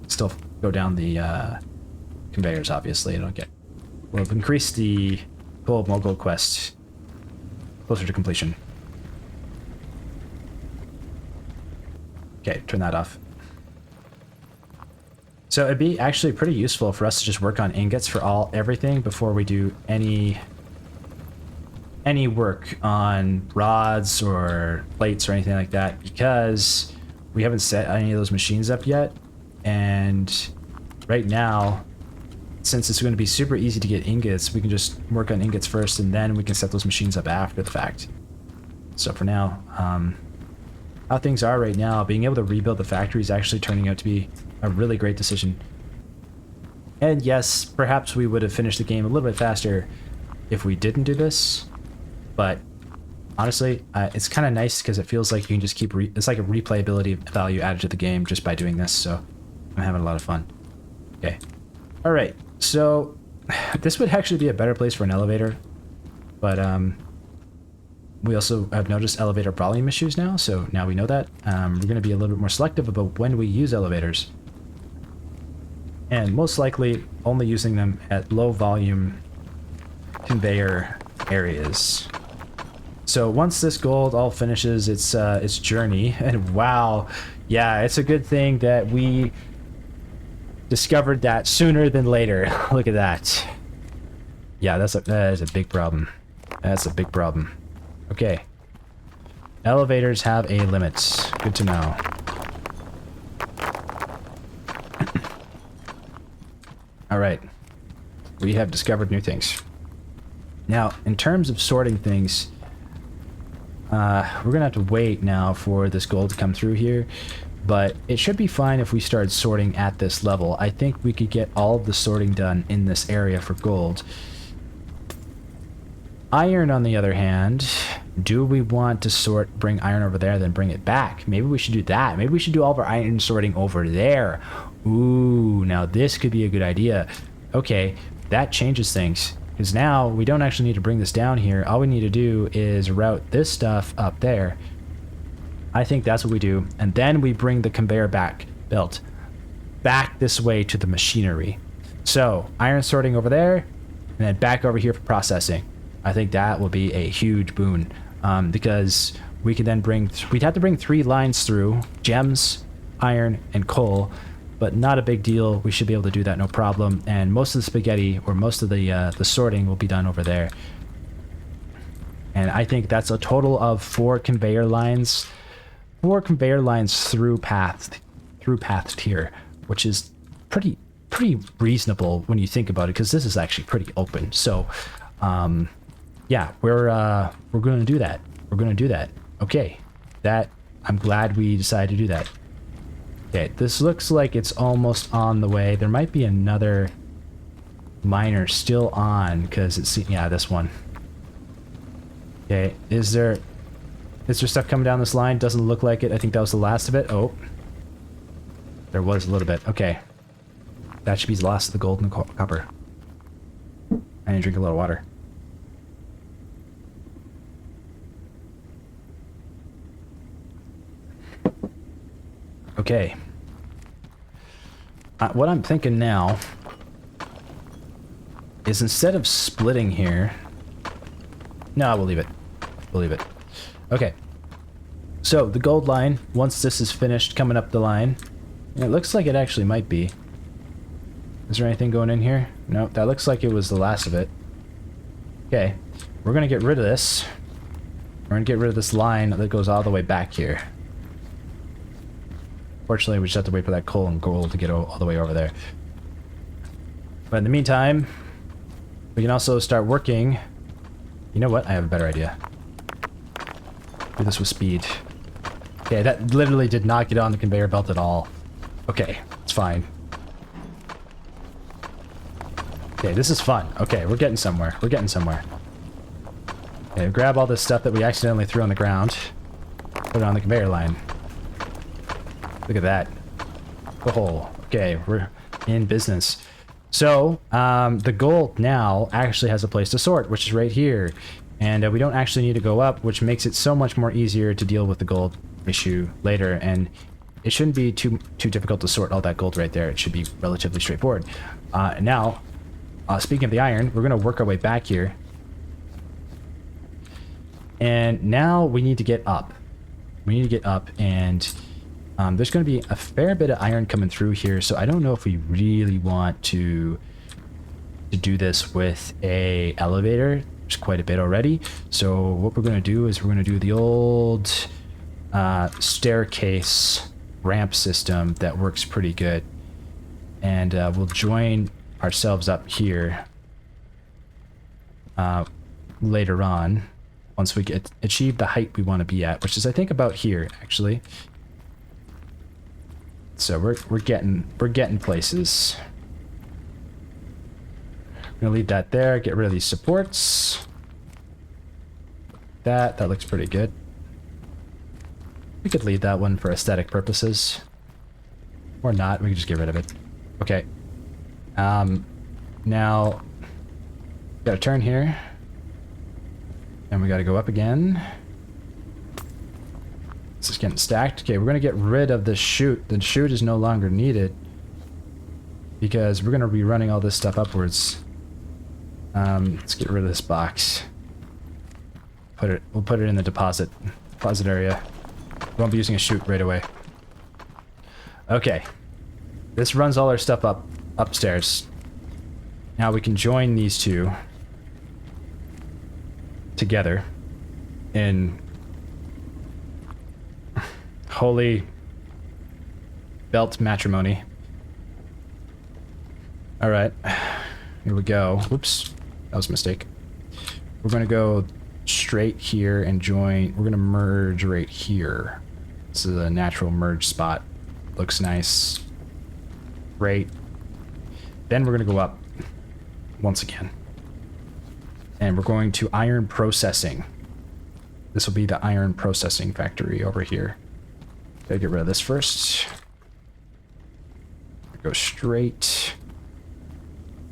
A: still go down the conveyors, obviously. We'll increase the MineMogul quest closer to completion. Okay, turn that off. So it'd be actually pretty useful for us to just work on ingots for everything before we do any work on rods or plates or anything like that, because we haven't set any of those machines up yet. And right now, since it's going to be super easy to get ingots, we can just work on ingots first, and then we can set those machines up after the fact. So for now, how things are right now, being able to rebuild the factory is actually turning out to be a really great decision. And yes, perhaps we would have finished the game a little bit faster if we didn't do this, but honestly, it's kind of nice because it feels like you can just keep it's like a replayability value added to the game just by doing this, so I'm having a lot of fun. Okay. All right, so this would actually be a better place for an elevator, but we also have noticed elevator volume issues now, so now we know that. We're going to be a little bit more selective about when we use elevators, and most likely only using them at low volume conveyor areas. So once this gold all finishes its journey, and wow, yeah, it's a good thing that we discovered that sooner than later. Look at that. Yeah, that is a big problem. That's a big problem. Okay. Elevators have a limit. Good to know. All right. We have discovered new things. Now, in terms of sorting things, we're gonna have to wait now for this gold to come through here, but it should be fine if we start sorting at this level. I think we could get all of the sorting done in this area for gold. Iron, on the other hand, do we want to bring iron over there, then bring it back? Maybe we should do that. Maybe we should do all of our iron sorting over there. Ooh, now this could be a good idea. Okay, that changes things, because now we don't actually need to bring this down here. All we need to do is route this stuff up there. I think that's what we do, and then we bring the conveyor belt back this way to the machinery. So iron sorting over there, and then back over here for processing. I think that will be a huge boon, because we can then we'd have to bring 3 lines through: gems, iron, and coal, but not a big deal. We should be able to do that, no problem. And most of the spaghetti, or most of the sorting, will be done over there. And I think that's a total of 4 conveyor lines. 4 conveyor lines through pathed here, which is pretty reasonable when you think about it, because this is actually pretty open. So, yeah, we're going to do that. We're going to do that. Okay, I'm glad we decided to do that. Okay, this looks like it's almost on the way. There might be another miner still on, because it's, yeah, this one. Okay, is there stuff coming down this line? Doesn't look like it. I think that was the last of it. Oh, there was a little bit. Okay, that should be the last of the gold and the copper. I need to drink a little water. Okay. What I'm thinking now is instead of splitting here... No, we'll leave it. We'll leave it. Okay. So, the gold line, once this is finished coming up the line... It looks like it actually might be. Is there anything going in here? No, that looks like it was the last of it. Okay. We're going to get rid of this. We're going to get rid of this line that goes all the way back here. Fortunately, we just have to wait for that coal and gold to get all the way over there. But in the meantime, we can also start working... You know what? I have a better idea. Do this with speed. Okay, that literally did not get on the conveyor belt at all. Okay, it's fine. Okay, this is fun. Okay, we're getting somewhere. We're getting somewhere. Okay, grab all this stuff that we accidentally threw on the ground. Put it on the conveyor line. Look at that. Oh, okay, we're in business. So, the gold now actually has a place to sort, which is right here. And we don't actually need to go up, which makes it so much more easier to deal with the gold issue later. And it shouldn't be too difficult to sort all that gold right there. It should be relatively straightforward. Now, speaking of the iron, we're going to work our way back here. And now we need to get up. We need to get up, and there's going to be a fair bit of iron coming through here, so I don't know if we really want to do this with a elevator. There's quite a bit already. So what we're going to do is we're going to do the old staircase ramp system that works pretty good. And we'll join ourselves up here later on, once we achieve the height we want to be at, which is I think about here actually. So we're getting places. I'm gonna leave that there, get rid of these supports. That looks pretty good. We could leave that one for aesthetic purposes. Or not, we could just get rid of it. Okay. Now, gotta turn here. And we gotta go up again. This is getting stacked. Okay, we're gonna get rid of the chute. The chute is no longer needed because we're gonna be running all this stuff upwards. Let's get rid of this box. We'll put it in the deposit area. We won't be using a chute right away. Okay. This runs all our stuff upstairs. Now we can join these two together in holy belt matrimony. Alright. Here we go. Whoops. That was a mistake. We're going to go straight here and join. We're going to merge right here. This is a natural merge spot. Looks nice. Great. Then we're going to go up once again. And we're going to iron processing. This will be the iron processing factory over here. Gotta get rid of this first. Go straight.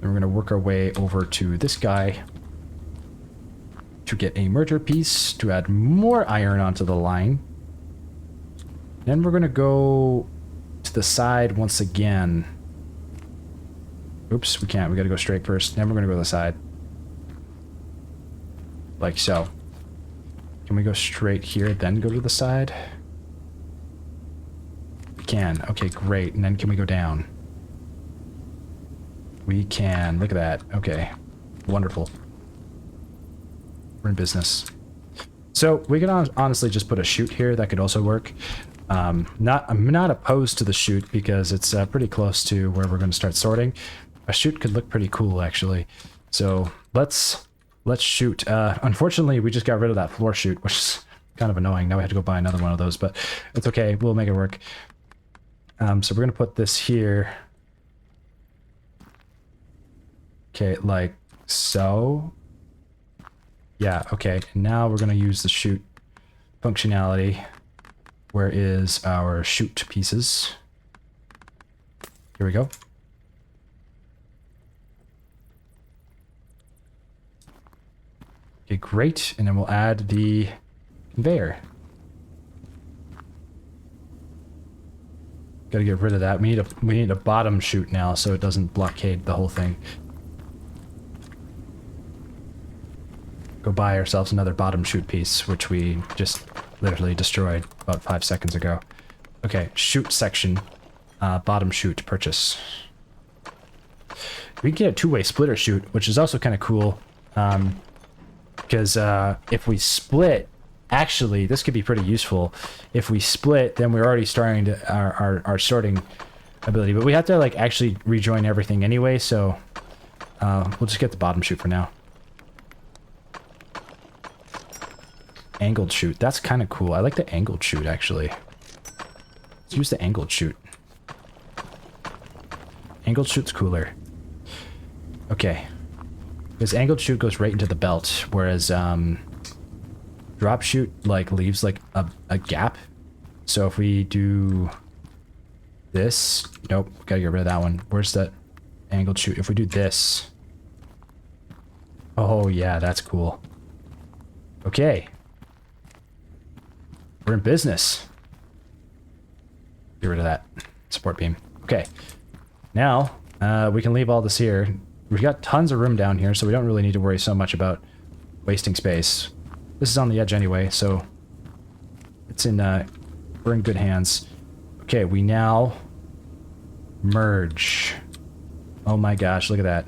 A: Then we're going to work our way over to this guy to get a merger piece to add more iron onto the line. Then we're going to go to the side once again. Oops, we can't. We got to go straight first. Then we're going to go to the side. Like so. Can we go straight here, then go to the side? We can. Okay, great. And then can we go down? We can. Look at that. Okay. Wonderful. We're in business. So we could honestly just put a chute here. That could also work. I'm not opposed to the chute because it's pretty close to where we're going to start sorting. A chute could look pretty cool, actually. So let's shoot. Unfortunately, we just got rid of that floor chute, which is kind of annoying. Now we have to go buy another one of those, but it's okay. We'll make it work. So we're going to put this here. Okay, like so. Yeah, okay. And now we're going to use the chute functionality. Where is our chute pieces? Here we go. Okay, great. And then we'll add the conveyor. Gotta get rid of that. We need a bottom chute now so it doesn't blockade the whole thing. go buy ourselves another bottom chute piece, which we just literally destroyed about 5 seconds ago. Okay, chute section. Bottom chute purchase. We can get a two-way splitter chute, which is also kind of cool. Because if we split, actually, this could be pretty useful. If we split, then we're already starting to our sorting ability. But we have to like actually rejoin everything anyway, so we'll just get the bottom chute for now. Angled chute. That's kind of cool. I like the angled chute, actually. Let's use the angled chute. Angled chute's cooler. Okay. Because angled chute goes right into the belt, whereas drop chute like leaves like a gap. So if we do this, nope, gotta get rid of that one. Where's that angled chute? If we do this, oh yeah, that's cool. Okay, we're in business. Get rid of that support beam. Okay, now we can leave all this here. We've got tons of room down here, so we don't really need to worry so much about wasting space. This is on the edge anyway, so it's in we're in good hands. Okay, we now merge. Oh my gosh, look at that.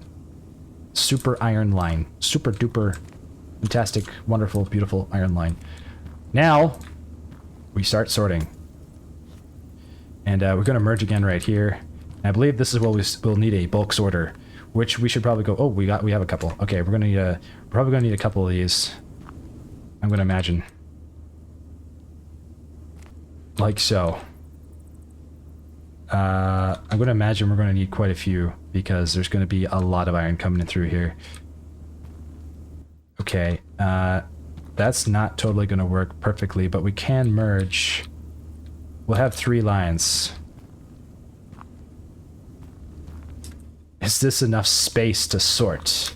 A: Super iron line. Super duper fantastic, wonderful, beautiful iron line. Now we start sorting. And we're going to merge again right here. And I believe this is what we'll need a bulk sorter, which we should probably go. Oh, we have a couple. Okay, we're gonna need a probably gonna need a couple of these. I'm gonna imagine, like so. I'm gonna imagine we're gonna need quite a few because there's gonna be a lot of iron coming in through here. Okay, that's not totally gonna work perfectly, but we can merge. We'll have 3 lines. Is this enough space to sort?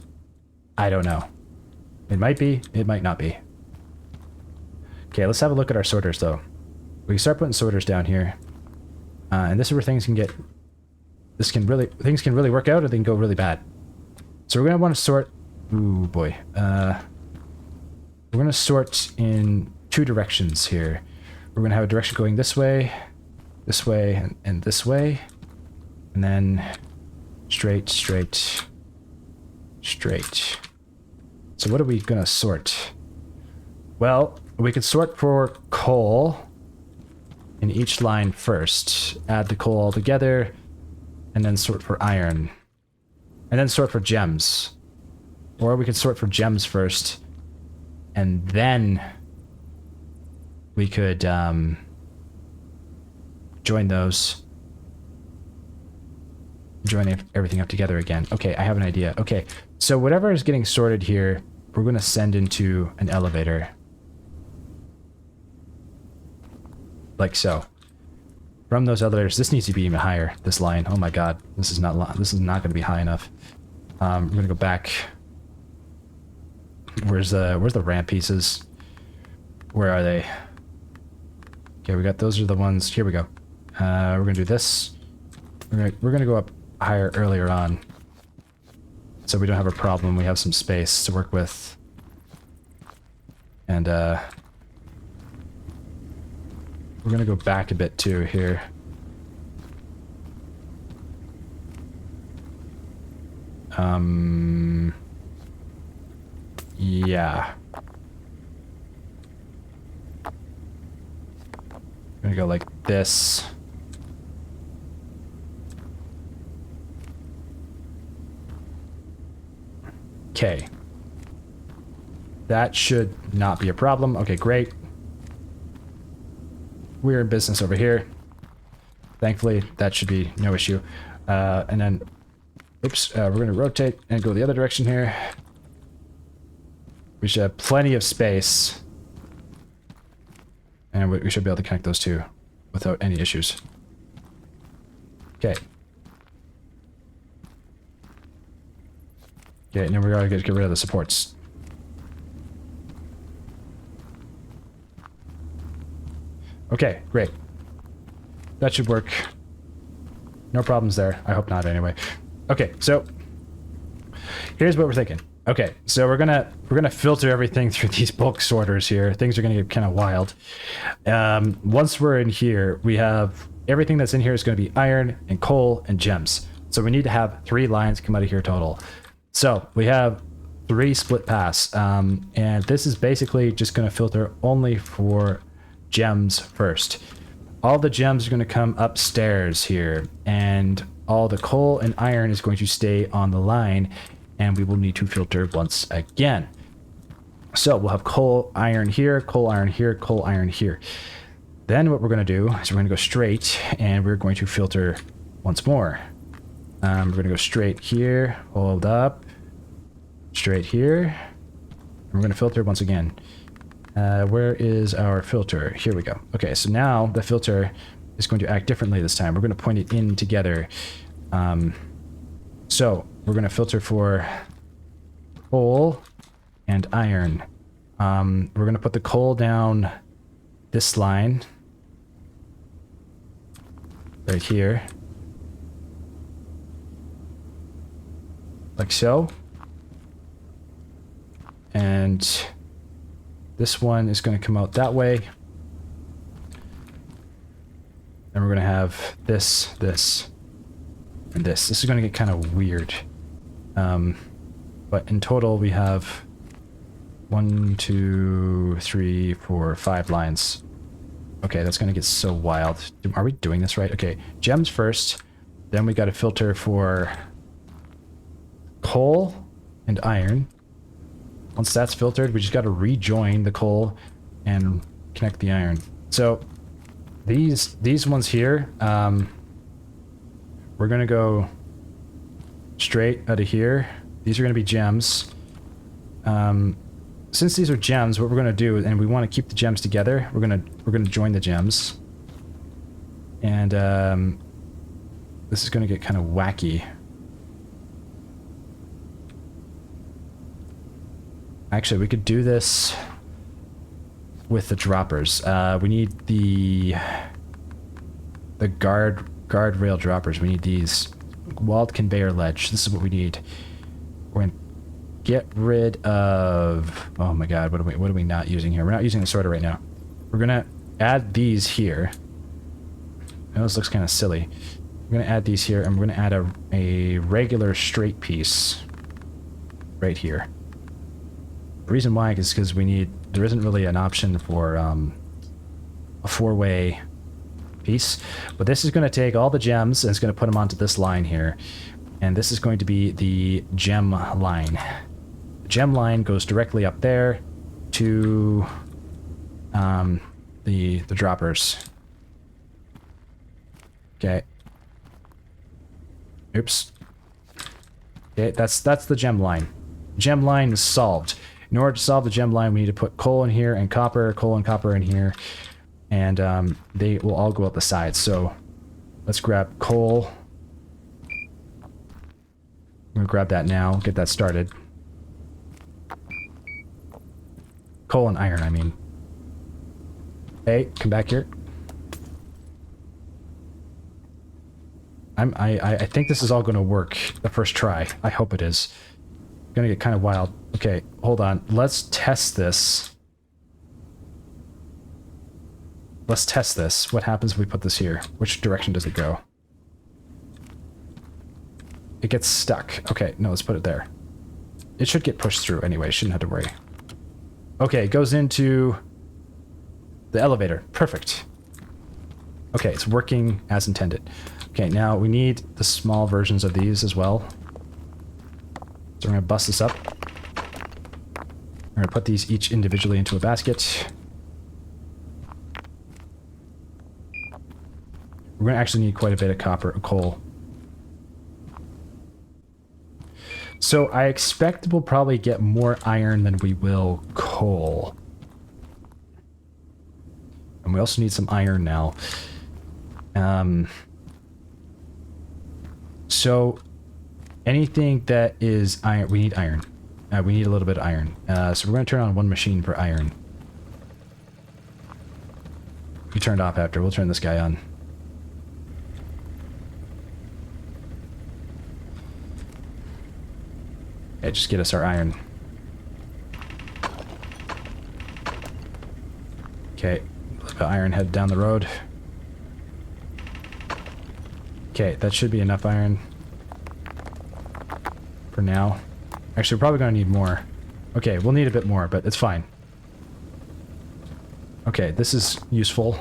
A: I don't know. It might be, it might not be. Okay, let's have a look at our sorters though. We can start putting sorters down here. And this is where things can get... things can really work out or they can go really bad. So we're going to want to sort... Ooh, boy. We're going to sort in 2 directions here. We're going to have a direction going this way, and this way. And then... straight, straight, straight. So what are we gonna sort? Well, we could sort for coal in each line first. Add the coal all together, and then sort for iron. And then sort for gems. Or we could sort for gems first, and then we could join those. Join everything up together again. Okay, I have an idea. Okay, so whatever is getting sorted here, we're going to send into an elevator. Like so. From those elevators, this needs to be even higher, this line. Oh my god, this is not going to be high enough. We're going to go back. Where's the ramp pieces? Where are they? Okay, we got, those are the ones. Here we go. We're going to do this. We're going to go up higher earlier on, so we don't have a problem. We have some space to work with, and we're gonna go back a bit too here. Yeah. I'm gonna go like this. Okay. That should not be a problem. Okay, great. We're in business over here. Thankfully, that should be no issue. And then, oops, we're going to rotate and go the other direction here. We should have plenty of space. And we should be able to connect those two without any issues. Okay. Okay, and then we gotta get rid of the supports. Okay, great. That should work. No problems there. I hope not, anyway. Okay, so here's what we're thinking. Okay, so we're gonna filter everything through these bulk sorters here. Things are gonna get kind of wild. Once we're in here, we have everything that's in here is going to be iron and coal and gems. So we need to have 3 lines come out of here total. So we have 3 split paths, and this is basically just going to filter only for gems first. All the gems are going to come upstairs here, and all the coal and iron is going to stay on the line, and we will need to filter once again. So we'll have coal, iron here, coal, iron here, coal, iron here. Then what we're going to do is we're going to go straight, and we're going to filter once more. We're going to go straight here, hold up, straight here, and we're going to filter once again. Where is our filter? Here we go. Okay, so now the filter is going to act differently this time. We're going to point it in together. So we're going to filter for coal and iron. We're going to put the coal down this line right here, like so. And this one is going to come out that way. And we're going to have this, this, and this. This is going to get kind of weird. But in total, we have 1, 2, 3, 4, 5 lines. Okay, that's going to get so wild. Are we doing this right? Okay, gems first. Then we got to filter for coal and iron. Once that's filtered, we just got to rejoin the coal and connect the iron. So these ones here, we're going to go straight out of here. These are going to be gems. Since these are gems, what we're going to do, and we want to keep the gems together, we're going to join the gems. And this is going to get kind of wacky. Actually, we could do this with the droppers. We need the guardrail droppers. We need these walled conveyor ledge. This is what we need. We're going to get rid of... Oh my god, what are we not using here? We're not using the sorter right now. We're going to add these here. I know this looks kind of silly. We're going to add these here, and we're going to add a regular straight piece right here. The reason why is because there isn't really an option for a 4-way piece, but this is going to take all the gems and it's going to put them onto this line here, and this is going to be the gem line. The gem line goes directly up there to the droppers. Okay. Oops. Okay, that's the gem line. Gem line is solved. In order to solve the gem line, we need to put coal in here and coal and copper in here, and they will all go out the sides. So let's grab coal. I'm gonna grab that now, get that started. Coal and iron, I mean. Hey, come back here. I think this is all gonna work the first try. I hope it is. Gonna get kind of wild. Okay, hold on. Let's test this. Let's test this. What happens if we put this here? Which direction does it go? It gets stuck. Okay, no, let's put it there. It should get pushed through anyway. Shouldn't have to worry. Okay, it goes into the elevator. Perfect. Okay, it's working as intended. Okay, now we need the small versions of these as well. So we're going to bust this up. We're going to put these each individually into a basket. We're going to actually need quite a bit of coal. So I expect we'll probably get more iron than we will coal. And we also need some iron now. So anything that is iron, we need iron. We need a little bit of iron. So we're going to turn on one machine for iron. We turned off after. We'll turn this guy on. Okay, just get us our iron. Okay, the iron head down the road. Okay, that should be enough iron for now. Actually, we're probably going to need more. Okay, we'll need a bit more, but it's fine. Okay, this is useful.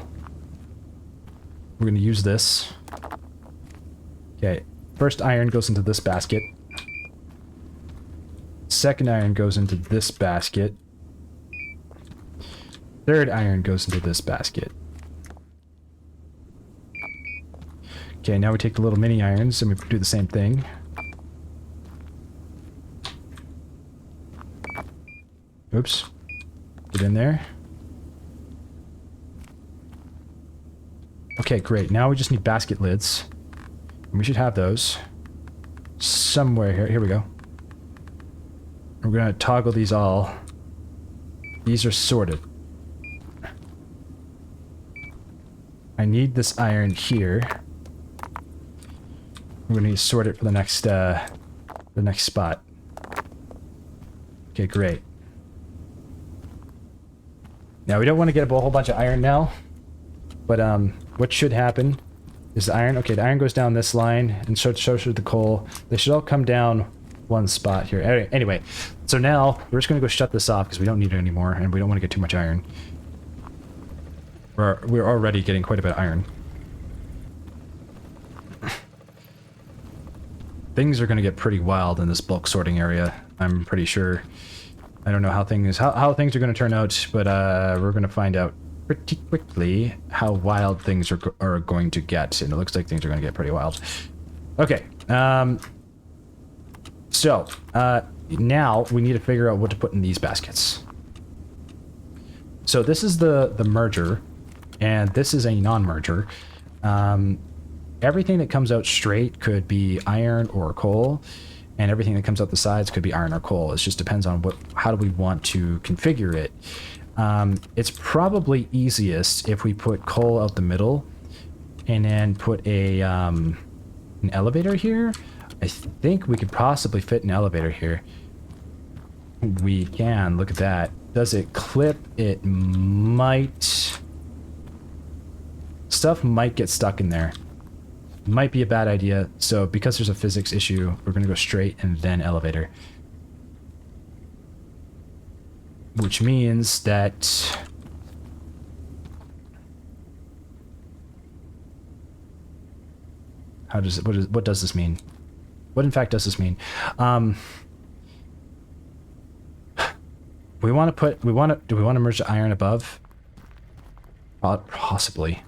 A: We're going to use this. Okay, first iron goes into this basket. Second iron goes into this basket. Third iron goes into this basket. Okay, now we take the little mini irons and we do the same thing. Oops. Get in there. Okay, great. Now we just need basket lids. And we should have those somewhere here. Here we go. We're going to toggle these all. These are sorted. I need this iron here. We're going to need to sort it for the next spot. Okay, great. Now we don't want to get a whole bunch of iron now, but what should happen is the iron. Okay, the iron goes down this line, and so should the coal. They should all come down one spot here. Anyway, so now we're just going to go shut this off because we don't need it anymore, and we don't want to get too much iron. We're already getting quite a bit of iron. Things are going to get pretty wild in this bulk sorting area, I'm pretty sure. I don't know how things are going to turn out, but we're going to find out pretty quickly how wild things are going to get, and it looks like things are going to get pretty wild. Okay, so now we need to figure out what to put in these baskets. So this is the merger, and this is a non-merger. Everything that comes out straight could be iron or coal, and everything that comes out the sides could be iron or coal. It just depends on how do we want to configure it. It's probably easiest if we put coal out the middle and then put an elevator here. I think we could possibly fit an elevator here. We can. Look at that. Does it clip? It might. Stuff might get stuck in there. Might be a bad idea. So because there's a physics issue, we're going to go straight and then elevator. Which means that what does this mean? What in fact does this mean? Do we want to merge the iron above? Possibly.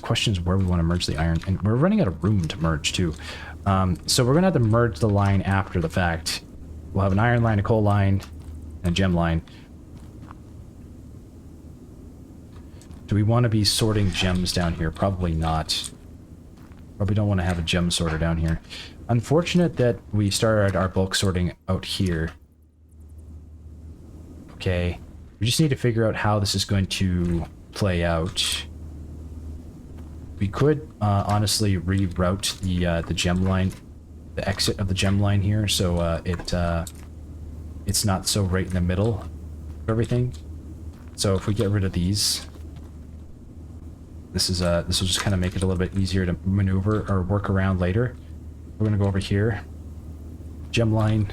A: Questions where we want to merge the iron, and we're running out of room to merge too. So we're gonna have to merge the line after the fact. We'll have an iron line, a coal line, and a gem line. Do we want to be sorting gems down here? Probably not. Probably don't want to have a gem sorter down here. Unfortunate that we started our bulk sorting out here. Okay. We just need to figure out how this is going to play out. We could honestly reroute the gem line, the exit of the gem line here, so it's not so right in the middle of everything. So if we get rid of these, this will just kind of make it a little bit easier to maneuver or work around later. We're gonna go over here, gem line.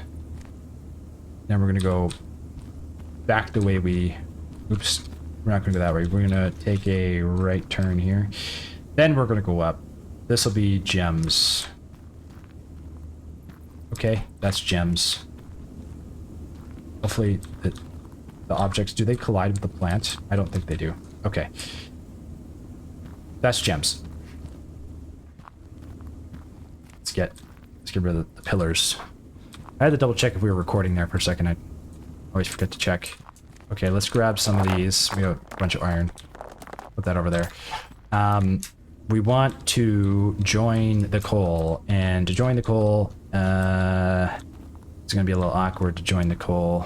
A: Then we're gonna go back the way we. Oops, we're not gonna go that way. We're gonna take a right turn here. Then we're gonna go up. This will be gems. Okay, that's gems. Hopefully the objects, do they collide with the plant? I don't think they do. Okay. That's gems. Let's get rid of the pillars. I had to double check if we were recording there for a second. I always forget to check. Okay, let's grab some of these. We have a bunch of iron. Put that over there. We want to join the coal, and to join the coal, it's going to be a little awkward to join the coal.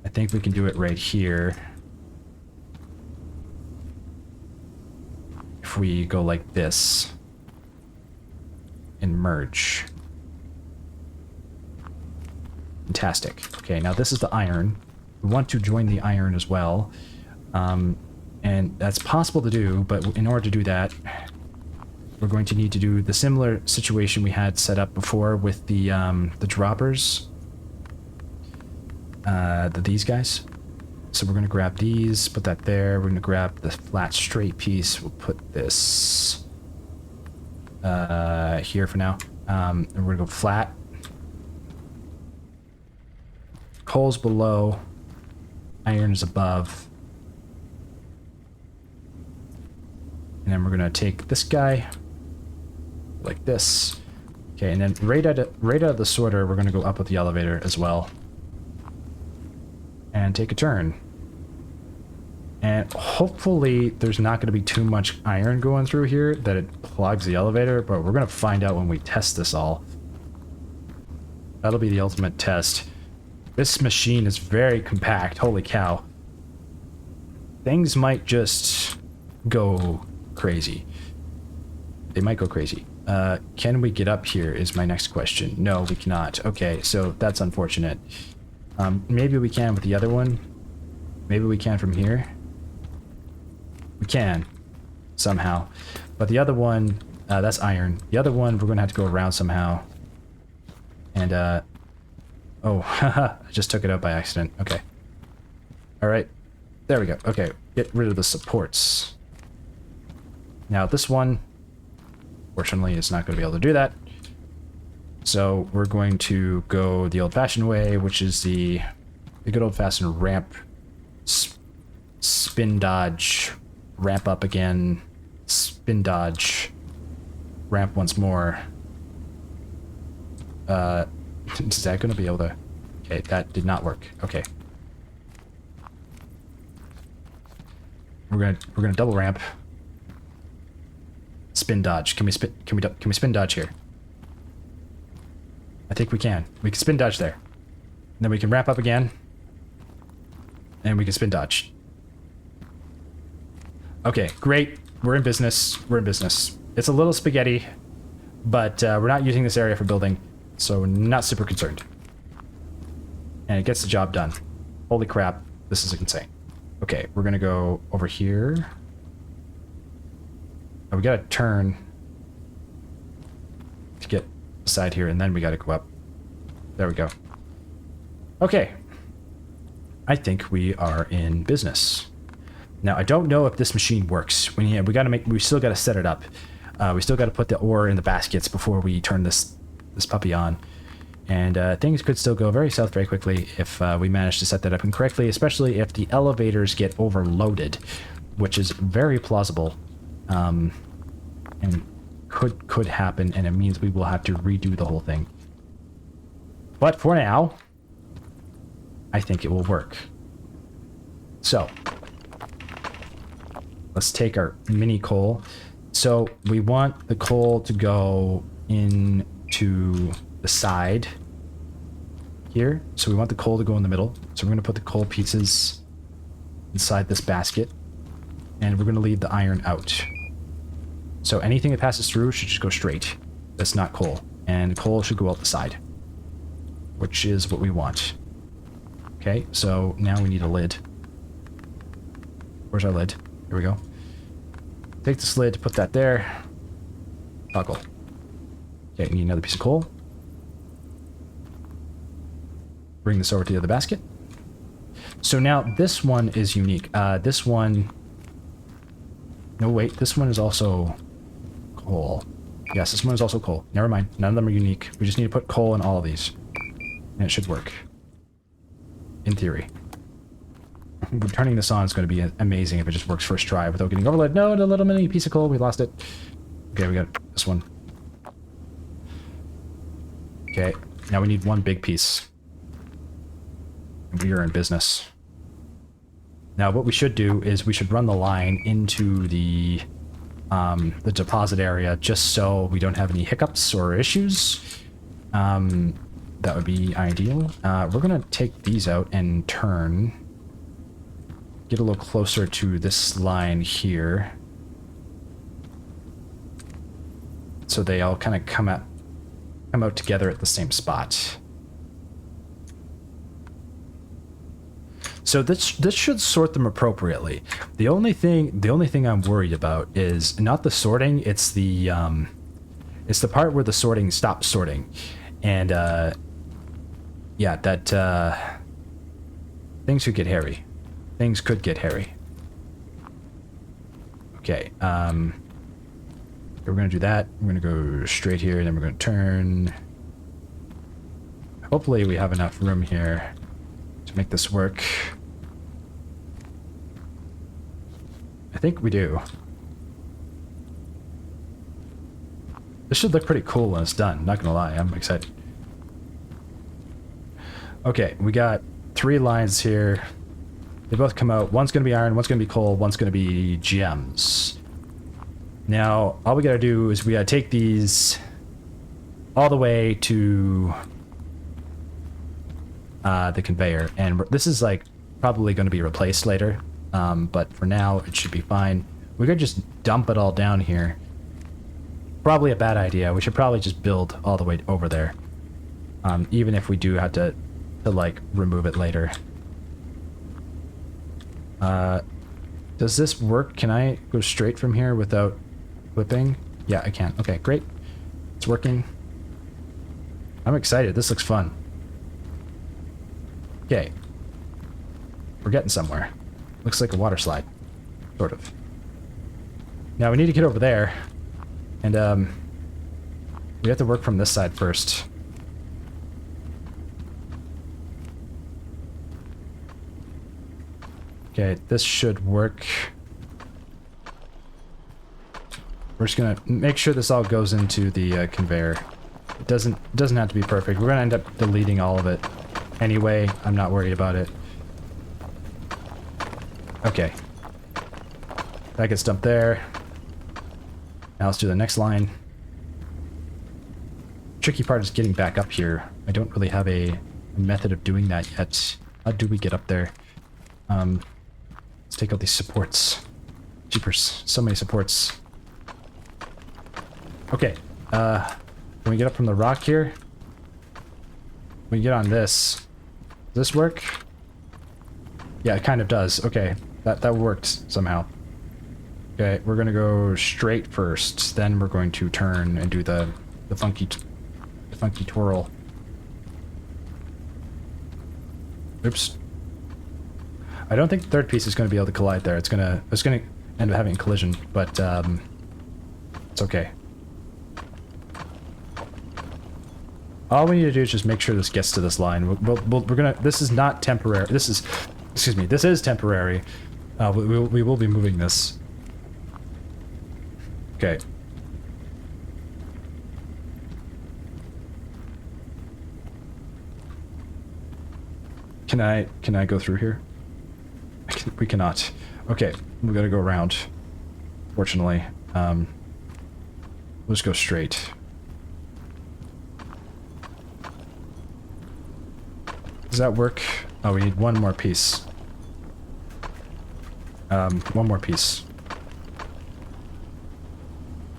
A: I think we can do it right here. If we go like this and merge. Fantastic. Okay, now this is the iron. We want to join the iron as well. And that's possible to do, but in order to do that, we're going to need to do the similar situation we had set up before with the droppers. These guys. So we're going to grab these, put that there. We're going to grab the flat straight piece. We'll put this here for now. And we're going to go flat. Coal's below. Iron is above. And then we're going to take this guy like this. Okay, and then right out of the sorter, we're going to go up with the elevator as well. And take a turn. And hopefully there's not going to be too much iron going through here that it clogs the elevator, but we're going to find out when we test this all. That'll be the ultimate test. This machine is very compact. Holy cow. Things might just go crazy. They might go crazy. Can we get up here is my next question. No, we cannot. Okay, so that's unfortunate. Maybe we can with the other one. Maybe we can from here. We can. Somehow. But the other one, that's iron. The other one, we're going to have to go around somehow. And, oh, I just took it out by accident. Okay. Alright. There we go. Okay, get rid of the supports. Now this one, fortunately, is not going to be able to do that. So we're going to go the old-fashioned way, which is the good old-fashioned ramp, spin dodge, ramp up again, spin dodge, ramp once more. Is that going to be able to... Okay, that did not work. Okay. We're gonna double ramp. Spin dodge. Can we spin dodge here? I think we can. We can spin dodge there. And then we can wrap up again. And we can spin dodge. Okay, great. We're in business. We're in business. It's a little spaghetti, but we're not using this area for building, so we're not super concerned. And it gets the job done. Holy crap, this is insane. Okay, we're gonna go over here. Oh, we gotta turn to get side here, and then we gotta go up. There we go. Okay. I think we are in business. Now, I don't know if this machine works. We still gotta set it up. We still gotta put the ore in the baskets before we turn this puppy on. And things could still go very south very quickly if we manage to set that up incorrectly, especially if the elevators get overloaded, which is very plausible. And could happen, and it means we will have to redo the whole thing. But for now, I think it will work. So, let's take our mini coal. So, we want the coal to go into the side here. So we want the coal to go in the middle. So we're going to put the coal pieces inside this basket, and we're going to leave the iron out. So anything that passes through should just go straight. That's not coal. And coal should go out the side, which is what we want. Okay, so now we need a lid. Where's our lid? Here we go. Take this lid, put that there. Toggle. Okay, we need another piece of coal. Bring this over to the other basket. So now this one is unique. This one... No, wait. This one is also coal. Yes, this one is also coal. Never mind. None of them are unique. We just need to put coal in all of these. And it should work. In theory. Turning this on is going to be amazing if it just works first try without getting overloaded. No, the little mini piece of coal. We lost it. Okay, we got this one. Okay, now we need one big piece. We are in business. Now what we should do is we should run the line into the deposit area just so we don't have any hiccups or issues. That would be ideal. We're going to take these out and turn. Get a little closer to this line here. So they all kind of come out together at the same spot. So this should sort them appropriately. The only thing I'm worried about is not the sorting, it's the part where the sorting stops sorting. And yeah, that things could get hairy. Things could get hairy. Okay, we're gonna do that. We're gonna go straight here, and then we're gonna turn. Hopefully we have enough room here to make this work. I think we do. This should look pretty cool when it's done, not gonna lie, I'm excited. Okay, we got 3 lines here. They both come out. One's gonna be iron, one's gonna be coal, one's gonna be gems. Now, all we gotta do is we gotta take these all the way to the conveyor, and this is like probably going to be replaced later, but for now it should be fine. We could just dump it all down here. Probably a bad idea. We should probably just build all the way over there, even if we do have to like remove it later. Does this work? Can I go straight from here without flipping? Yeah, I can. Okay, great. It's working. I'm excited. This looks fun. Okay. We're getting somewhere. Looks like a water slide. Sort of. Now we need to get over there. And, we have to work from this side first. Okay, this should work. We're just gonna make sure this all goes into the conveyor. It doesn't have to be perfect. We're gonna end up deleting all of it. Anyway, I'm not worried about it. Okay. That gets dumped there. Now let's do the next line. Tricky part is getting back up here. I don't really have a method of doing that yet. How do we get up there? Let's take out these supports. Jeepers, so many supports. Okay, can we get up from the rock here? We can get on this. Does this work? Yeah, it kind of does. Okay, that worked somehow. Okay, we're gonna go straight first. Then we're going to turn and do the funky twirl. Oops. I don't think the third piece is going to be able to collide there. It's gonna end up having a collision, but it's okay. All we need to do is just make sure this gets to this line. We're gonna. This is not temporary. This is, excuse me. This is temporary. We will be moving this. Okay. Can I go through here? We cannot. Okay, we gotta go around. Fortunately, we'll just go straight. Does that work? Oh, we need one more piece. One more piece.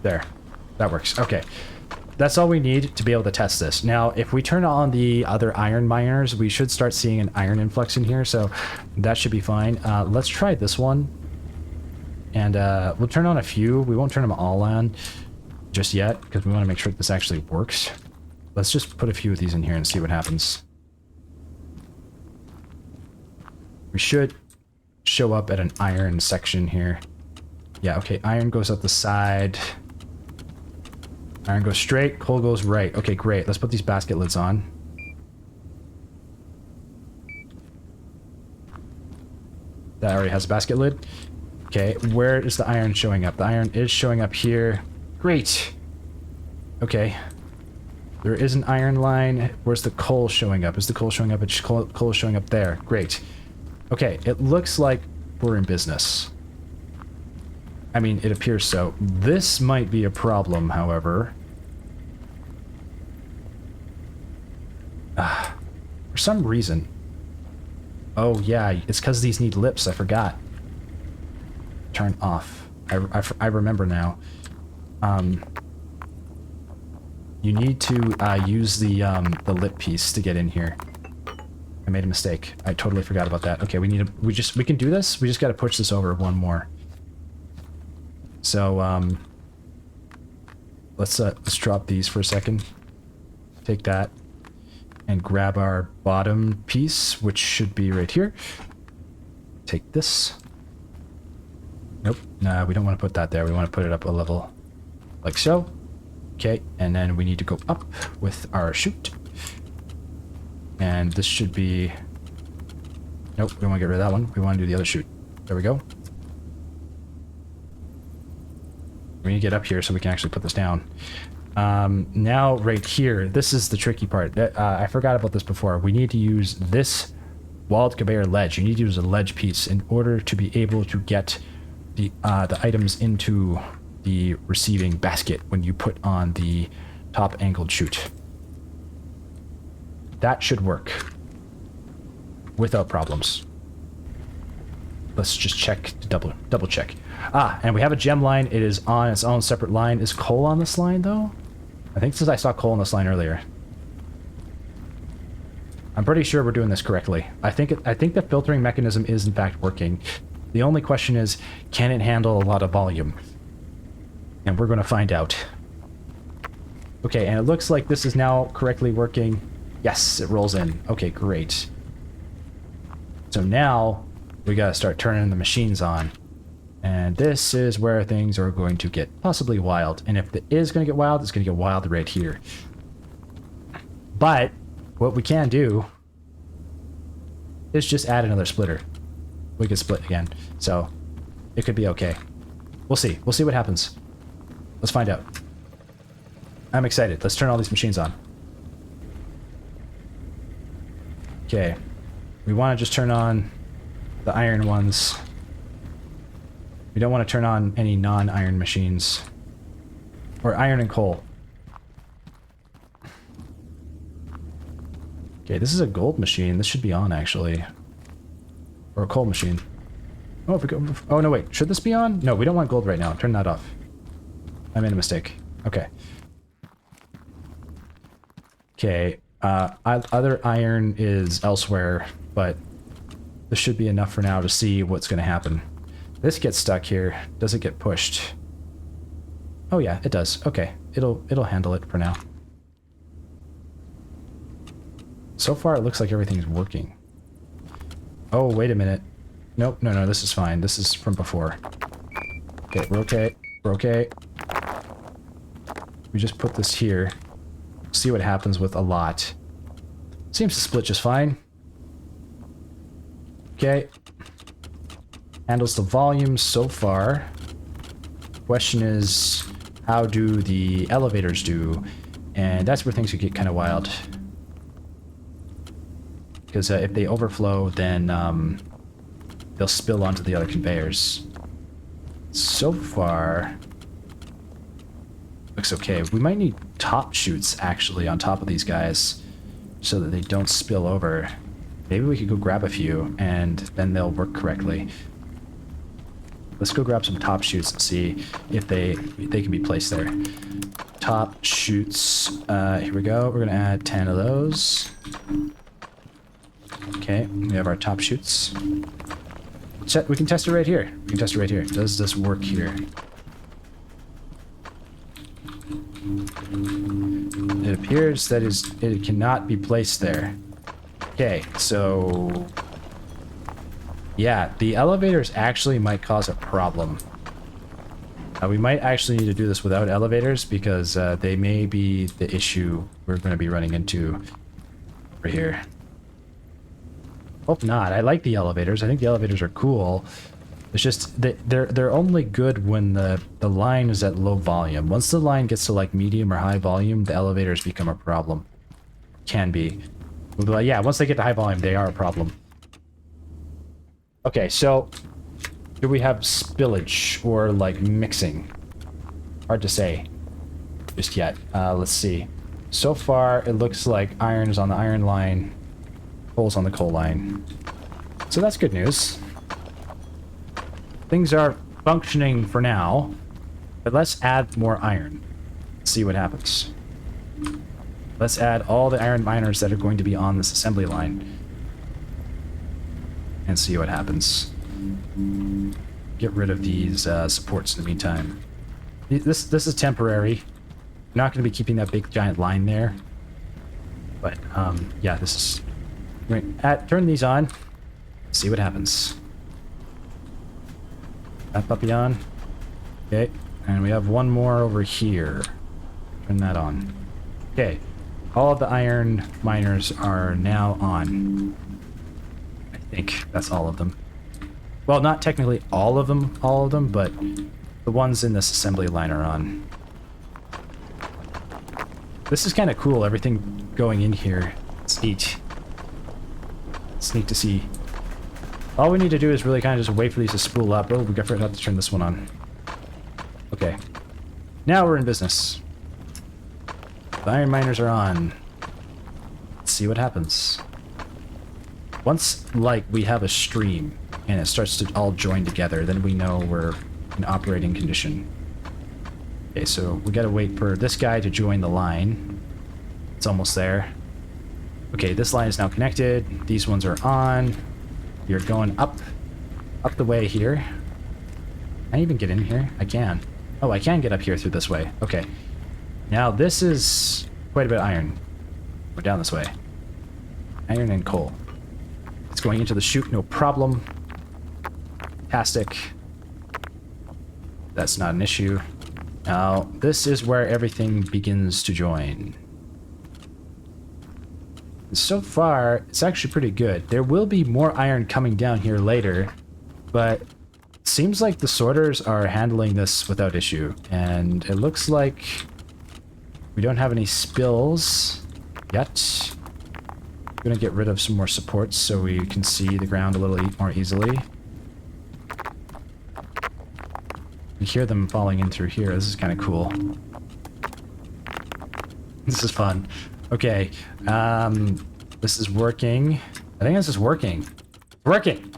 A: There. That works. Okay. That's all we need to be able to test this. Now, if we turn on the other iron miners, we should start seeing an iron influx in here, so that should be fine. Let's try this one. And we'll turn on a few. We won't turn them all on just yet, because we want to make sure that this actually works. Let's just put a few of these in here and see what happens. We should show up at an iron section here. Yeah, okay, iron goes up the side. Iron goes straight, coal goes right. Okay, great. Let's put these basket lids on. That already has a basket lid. Okay, where is the iron showing up? The iron is showing up here. Great. Okay. There is an iron line. Where's the coal showing up? Is the coal showing up? It's coal showing up there. Great. Okay, it looks like we're in business. I mean, it appears so. This might be a problem, however. For some reason. Oh, yeah, it's because these need lips. I forgot. Turn off. I remember now. You need to use the lip piece to get in here. I made a mistake. I totally forgot about that. Okay, we can do this. We just got to push this over one more. So, let's drop these for a second. Take that and grab our bottom piece, which should be right here. Take this. Nope, nah, we don't want to put that there. We want to put it up a level like so. Okay, and then we need to go up with our chute. And this should be... Nope, we don't want to get rid of that one. We want to do the other chute. There we go. We need to get up here so we can actually put this down. Now, right here, this is the tricky part. I forgot about this before. We need to use this walled conveyor ledge. You need to use a ledge piece in order to be able to get the items into the receiving basket when you put on the top angled chute. That should work without problems. Let's just check, double check. Ah, and we have a gem line. It is on its own separate line. Is coal on this line though? I think since I saw coal on this line earlier. I'm pretty sure we're doing this correctly. I think the filtering mechanism is in fact working. The only question is, can it handle a lot of volume? And we're going to find out. Okay, and it looks like this is now correctly working. Yes, it rolls in. Okay, great. So now we got to start turning the machines on. And this is where things are going to get possibly wild. And if it is going to get wild, it's going to get wild right here. But what we can do is just add another splitter. We could split again. So it could be okay. We'll see. We'll see what happens. Let's find out. I'm excited. Let's turn all these machines on. Okay. We want to just turn on the iron ones. We don't want to turn on any non-iron machines. Or iron and coal. Okay, this is a gold machine. This should be on, actually. Or a coal machine. Oh, if we go... Oh, no, wait. Should this be on? No, we don't want gold right now. Turn that off. I made a mistake. Okay. Okay. Other iron is elsewhere, but this should be enough for now to see what's going to happen. This gets stuck here. Does it get pushed? Oh yeah, it does. Okay. It'll handle it for now. So far it looks like everything's working. Oh, wait a minute. Nope, no, this is fine. This is from before. Okay, we're okay. We're okay. We just put this here. See what happens with a lot. Seems to split just fine. Okay. Handles the volume so far. Question is, how do the elevators do? And that's where things could get kind of wild. Because if they overflow, then they'll spill onto the other conveyors. So far, looks okay. We might need top chutes, actually, on top of these guys, so that they don't spill over. Maybe we could go grab a few, and then they'll work correctly. Let's go grab some top chutes and see if they can be placed there. Top chutes. Here we go. We're going to add 10 of those. Okay, we have our top chutes. We can test it right here. We can test it right here. Does this work here? It appears that it cannot be placed there. Okay, so... yeah, the elevators actually might cause a problem. We might actually need to do this without elevators because they may be the issue we're going to be running into over here. Hope not. I like the elevators. I think the elevators are cool. It's just they're only good when the line is at low volume. Once the line gets to like medium or high volume, the elevators become a problem. Can be. We'll be like, yeah, once they get to high volume, they are a problem. Okay, so do we have spillage or like mixing? Hard to say just yet. Let's see. So far, it looks like iron is on the iron line, coal's on the coal line. So that's good news. Things are functioning for now, but let's add more iron. See what happens. Let's add all the iron miners that are going to be on this assembly line. and see what happens. Get rid of these supports in the meantime. This is temporary. I'm not going to be keeping that big giant line there. But yeah, this is... turn these on. See what happens. That puppy on. Okay, and we have one more over here. Turn that on. Okay, all of the iron miners are now on. I think that's all of them. Well, not technically all of them, but the ones in this assembly line are on. This is kind of cool, everything going in here. It's neat. It's neat to see. All we need to do is really kind of just wait for these to spool up. Oh, we forgot to turn this one on. Okay. Now we're in business. The iron miners are on. Let's see what happens. Once, like, we have a stream and it starts to all join together, then we know we're in operating condition. Okay, so we gotta wait for this guy to join the line. It's almost there. Okay, this line is now connected. These ones are on. You're going up the way here. Can I even get in here? I can. Oh, I can get up here through this way. Okay. Now this is quite a bit of iron. We're down this way. Iron and coal. It's going into the chute, no problem. Fantastic. That's not an issue. Now, this is where everything begins to join. So far, it's actually pretty good. There will be more iron coming down here later, but it seems like the sorters are handling this without issue. And it looks like we don't have any spills yet. I'm gonna get rid of some more supports so we can see the ground a little more easily. You hear them falling in through here. This is kind of cool. This is fun. Okay, this is working. I think this is working. Working!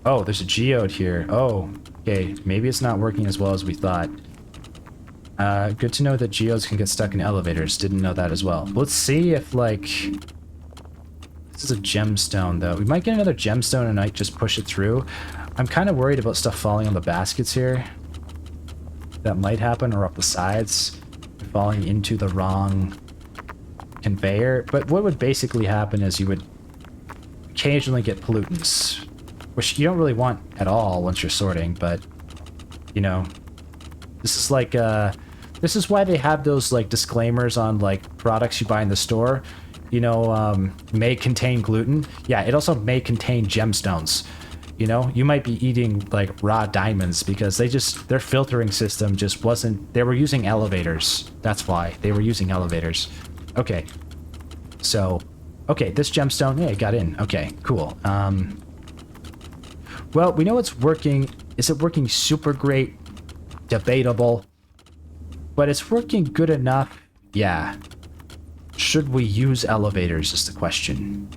A: Oh, there's a geode here. Oh, okay. Maybe it's not working as well as we thought. Good to know that geodes can get stuck in elevators. Didn't know that as well. Let's see if, like... This is a gemstone, though. We might get another gemstone and might just push it through. I'm kind of worried about stuff falling on the baskets here. That might happen, or up the sides. Falling into the wrong conveyor. But what would basically happen is you would occasionally get pollutants, which you don't really want at all once you're sorting, but, you know, this is like, this is why they have those, like, disclaimers on, like, products you buy in the store. You know, may contain gluten. Yeah, it also may contain gemstones. You know, you might be eating, like, raw diamonds because their filtering system just wasn't... They were using elevators. That's why. They were using elevators. Okay. So, okay, this gemstone, yeah, it got in. Okay, cool. Well, we know it's working. Is it working super great? Debatable. But it's working good enough. Yeah. Should we use elevators is the question.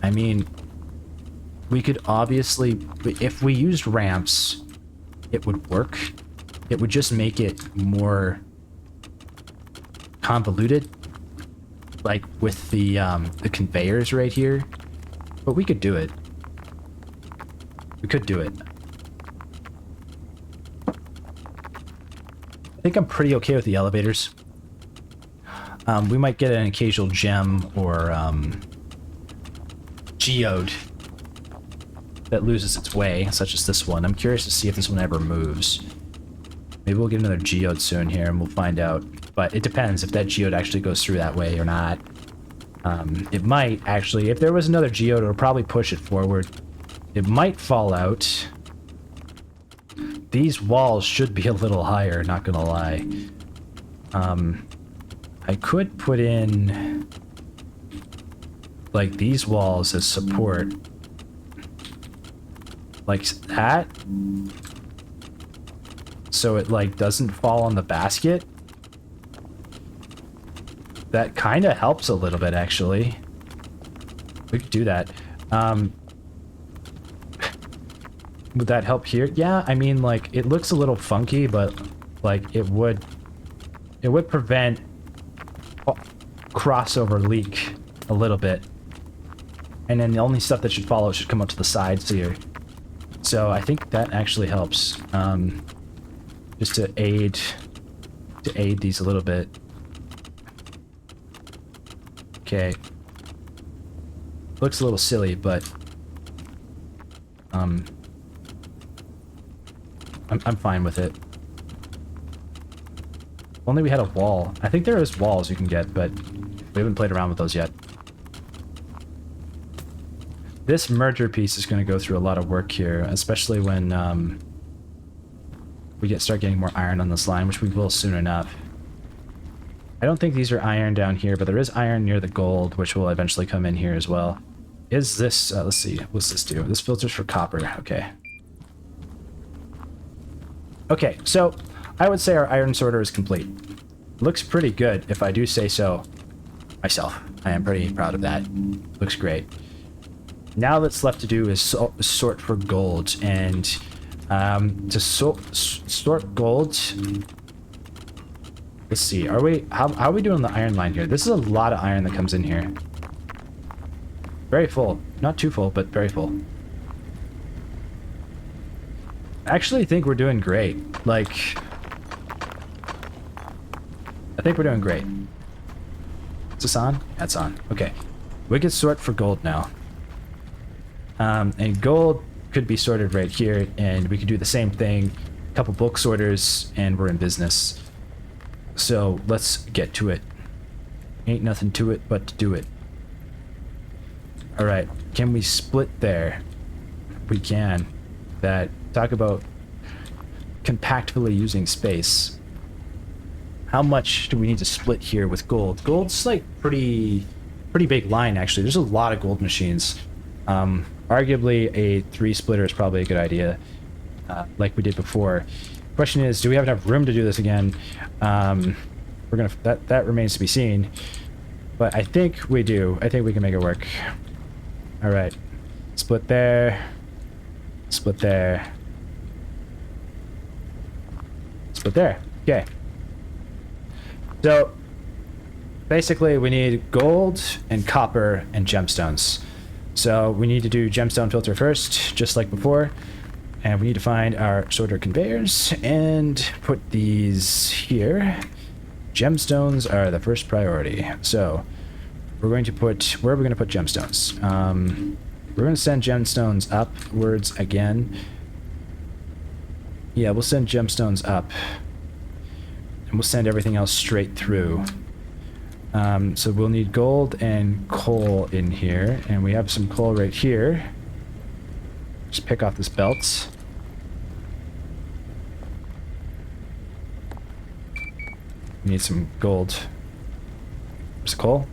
A: I mean, we could obviously, if we used ramps, it would work. It would just make it more convoluted, like with the conveyors right here. But we could do it. We could do it. I think I'm pretty okay with the elevators. We might get an occasional gem or geode that loses its way, such as this one. I'm curious to see if this one ever moves. Maybe we'll get another geode soon here and we'll find out. But it depends if that geode actually goes through that way or not. It might actually. If there was another geode, it would probably push it forward. It might fall out. These walls should be a little higher, not gonna lie. I could put in like these walls as support. Like that. So it like doesn't fall on the basket. That kind of helps a little bit, actually. We could do that. Would that help here? Yeah, I mean, like, it looks a little funky, but, like, it would prevent crossover leak a little bit. And then the only stuff that should follow should come up to the sides here. So I think that actually helps. Just to aid these a little bit. Okay. Looks a little silly, but I'm fine with it. If only we had a wall. I think there is walls you can get, but we haven't played around with those yet. This merger piece is going to go through a lot of work here, especially when we start getting more iron on this line, which we will soon enough. I don't think these are iron down here, but there is iron near the gold, which will eventually come in here as well. Is this, let's see, what's this do? This filters for copper, okay. Okay, so I would say our iron sorter is complete. Looks pretty good, if I do say so myself. I am pretty proud of that. Looks great. Now what's left to do is sort for gold, and to sort gold. Let's see. How are we doing on the iron line here? This is a lot of iron that comes in here. Very full. Not too full, but very full. I actually think we're doing great. Like, I think we're doing great. Is this on? That's on. Okay. We can sort for gold now. And gold could be sorted right here, and we could do the same thing. A couple bulk sorters, and we're in business. So let's get to it. Ain't nothing to it but to do it. Alright, can we split there? We can. Talk about compactfully using space. How much do we need to split here with gold? Gold's like pretty big line, actually. There's a lot of gold machines. Arguably a 3-splitter is probably a good idea, like we did before. Question is, do we have enough room to do this again? That remains to be seen, but I think we do. I think we can make it work. All right, split there, split there, split there. Okay. So basically, we need gold and copper and gemstones. So we need to do gemstone filter first, just like before. And we need to find our sorter conveyors and put these here. Gemstones are the first priority. So we're going to put, where are we going to put gemstones? We're going to send gemstones upwards again. Yeah, we'll send gemstones up. And we'll send everything else straight through. So we'll need gold and coal in here, and we have some coal right here. Just pick off this belt. We need some gold. There's coal.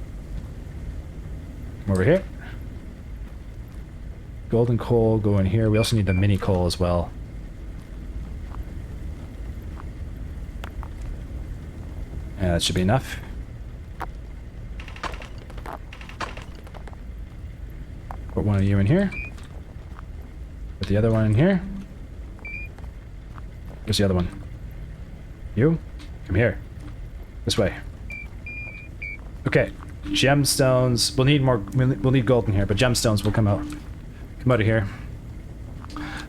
A: Come over here. Gold and coal go in here. We also need the mini coal as well. Yeah, that should be enough. Put one of you in here. Put the other one in here. Where's the other one? You? Come here. This way. Okay. Gemstones. We'll need more. We'll need gold in here, but gemstones will come out. Come out of here.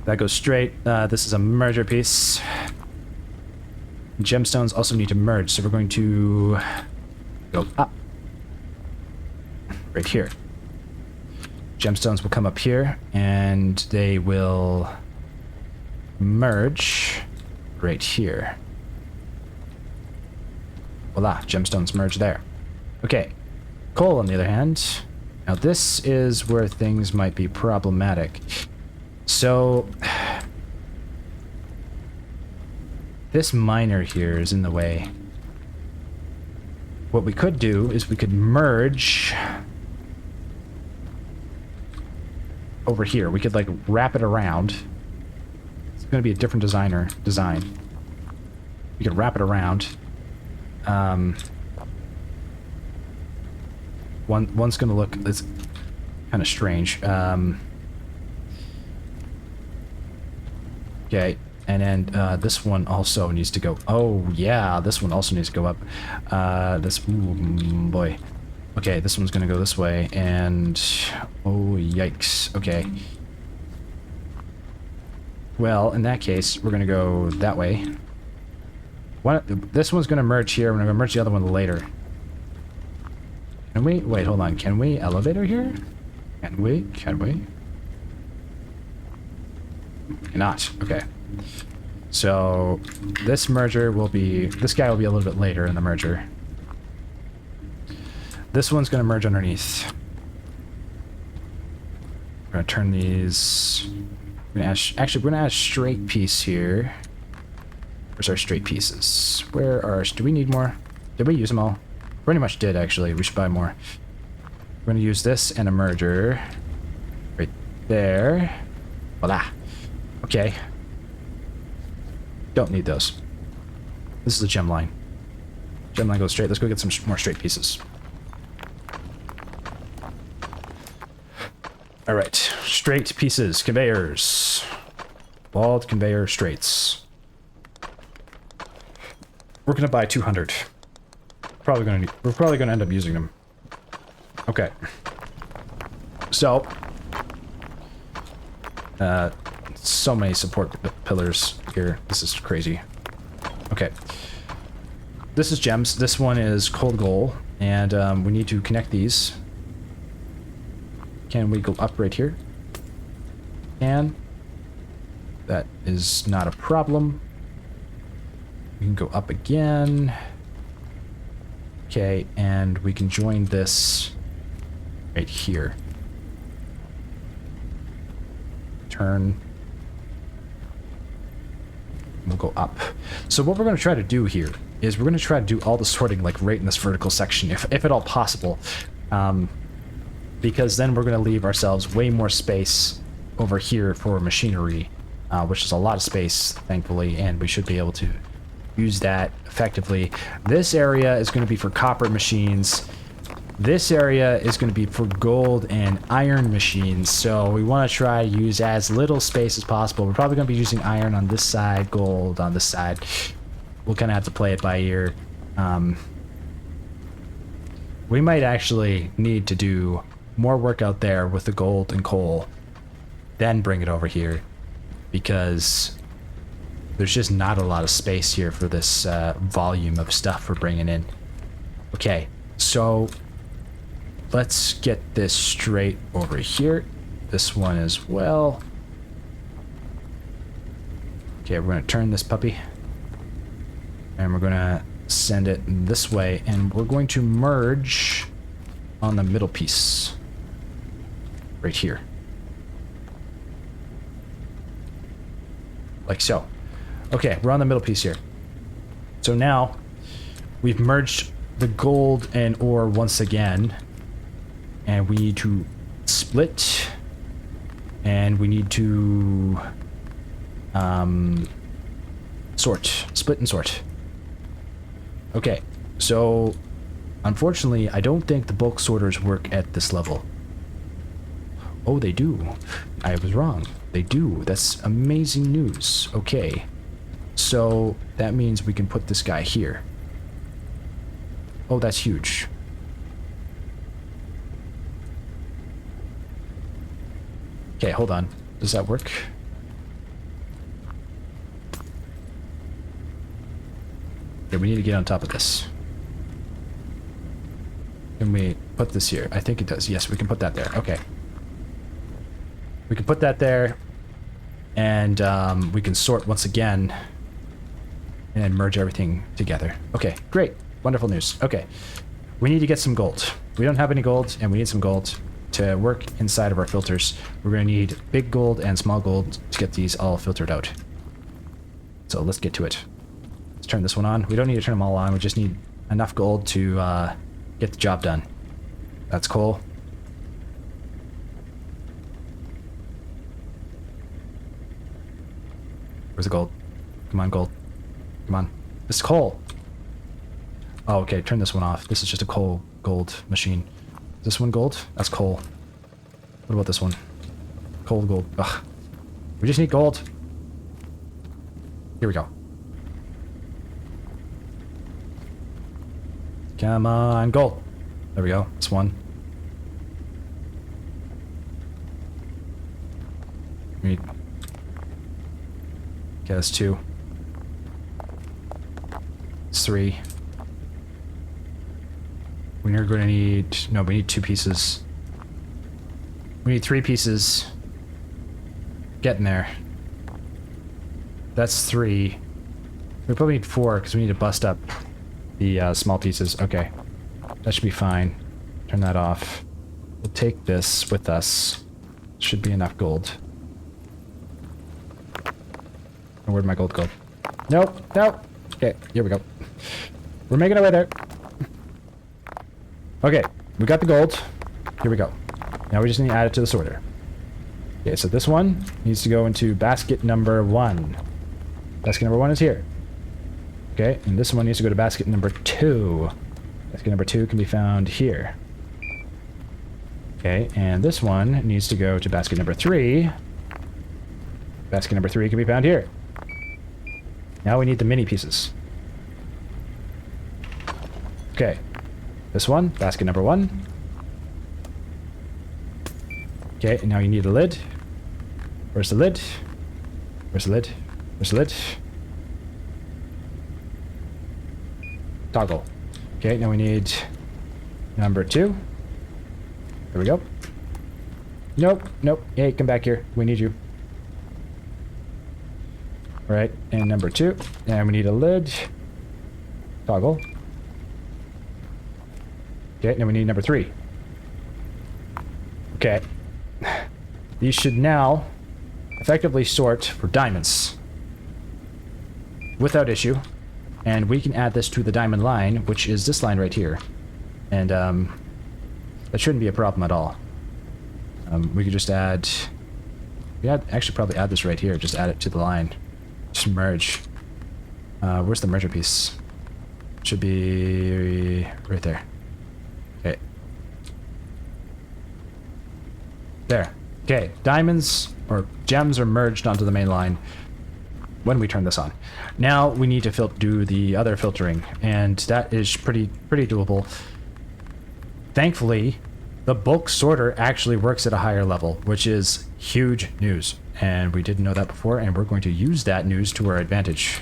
A: That goes straight. This is a merger piece. Gemstones also need to merge, so we're going to go up. Right here. Gemstones will come up here, and they will merge right here. Voila, gemstones merge there. Okay, coal on the other hand. Now this is where things might be problematic. So this miner here is in the way. What we could do is we could merge over here. We could like wrap it around. It's going to be a different design. We could wrap it around. One's going to look, it's kind of strange. Okay, and then this one also needs to go. Oh yeah, this one also needs to go up. Ooh, boy. Okay, this one's gonna go this way, and oh yikes. Okay. Well, in that case, we're gonna go that way. This one's gonna merge here. I'm gonna merge the other one later. Can we? Wait, hold on. Can we elevator here? Can we? Can we? Cannot. Okay. So this merger will be. This guy will be a little bit later in the merger. This one's gonna merge underneath. We're gonna turn these. We're gonna add, actually, we're gonna add a straight piece here. Where's our straight pieces? Where are... Do we need more? Did we use them all? Pretty much did, actually. We should buy more. We're gonna use this and a merger. Right there. Voila. Okay. Don't need those. This is a gem line. Gem line goes straight. Let's go get some more straight pieces. Alright. Straight pieces. Conveyors. Walled conveyor straights. We're gonna buy 200. We're probably gonna end up using them. Okay. So, so many support pillars here. This is crazy. Okay. This is gems. This one is cold gold, and we need to connect these. Can we go up right here? And that is not a problem. We can go up again. Okay, and we can join this right here. Turn. We'll go up. So what we're going to try to do here is we're going to try to do all the sorting like right in this vertical section, if at all possible. Because then we're going to leave ourselves way more space over here for machinery, which is a lot of space, thankfully, and we should be able to use that effectively. This area is going to be for copper machines. This area is going to be for gold and iron machines, so we want to try to use as little space as possible. We're probably going to be using iron on this side, gold on this side. We'll kind of have to play it by ear. We might actually need to do more work out there with the gold and coal, then bring it over here, because there's just not a lot of space here for this volume of stuff we're bringing in. Okay, so let's get this straight over here. This one as well. Okay, we're going to turn this puppy. And we're going to send it this way. And we're going to merge on the middle piece. Right here. Like so. Okay, we're on the middle piece here. So now we've merged the gold and ore once again. And we need to split. And we need to sort. Split and sort. Okay, so unfortunately, I don't think the bulk sorters work at this level. Oh, they do. I was wrong. They do. That's amazing news. Okay. So that means we can put this guy here. Oh, that's huge. Okay, hold on. Does that work? Okay, we need to get on top of this. Can we put this here? I think it does. Yes, we can put that there. Okay. We can put that there, and we can sort once again, and then merge everything together. Okay, great. Wonderful news. Okay. We need to get some gold. We don't have any gold, and we need some gold to work inside of our filters. We're going to need big gold and small gold to get these all filtered out. So let's get to it. Let's turn this one on. We don't need to turn them all on. We just need enough gold to get the job done. That's coal. Where's the gold? Come on, gold. Come on. This is coal. Oh, okay. Turn this one off. This is just a coal gold machine. Is this one gold? That's coal. What about this one? Coal gold. Ugh. We just need gold. Here we go. Come on, gold. There we go. That's one. We need... Okay, that's two. It's three. We're going to need... No, we need 2 pieces. We need 3 pieces. Getting there. That's 3. We probably need 4 because we need to bust up the small pieces. Okay. That should be fine. Turn that off. We'll take this with us. Should be enough gold. Oh, where'd my gold go? Nope, nope. Okay, here we go. We're making our way there. Okay, we got the gold. Here we go. Now we just need to add it to the sorter. Okay, so this one needs to go into basket number 1. Basket number 1 is here. Okay, and this one needs to go to basket number 2. Basket number 2 can be found here. Okay, and this one needs to go to basket number 3. Basket number 3 can be found here. Now we need the mini pieces. Okay, this one, basket number 1. Okay, and now you need a lid. Where's the lid? Where's the lid? Where's the lid? Toggle. Okay, now we need number 2. There we go. Nope, nope. Hey, come back here. We need you. Alright, and number 2. And we need a lid. Toggle. Okay, now we need number 3. Okay. These should now effectively sort for diamonds. Without issue. And we can add this to the diamond line, which is this line right here. And, that shouldn't be a problem at all. We could just add... actually probably add this right here. Just add it to the line. Just merge. Where's the merger piece? Should be right there. Okay. There. Okay. Diamonds or gems are merged onto the main line when we turn this on. Now we need to do the other filtering, and that is pretty doable. Thankfully, the bulk sorter actually works at a higher level, which is huge news. And we didn't know that before, and we're going to use that news to our advantage.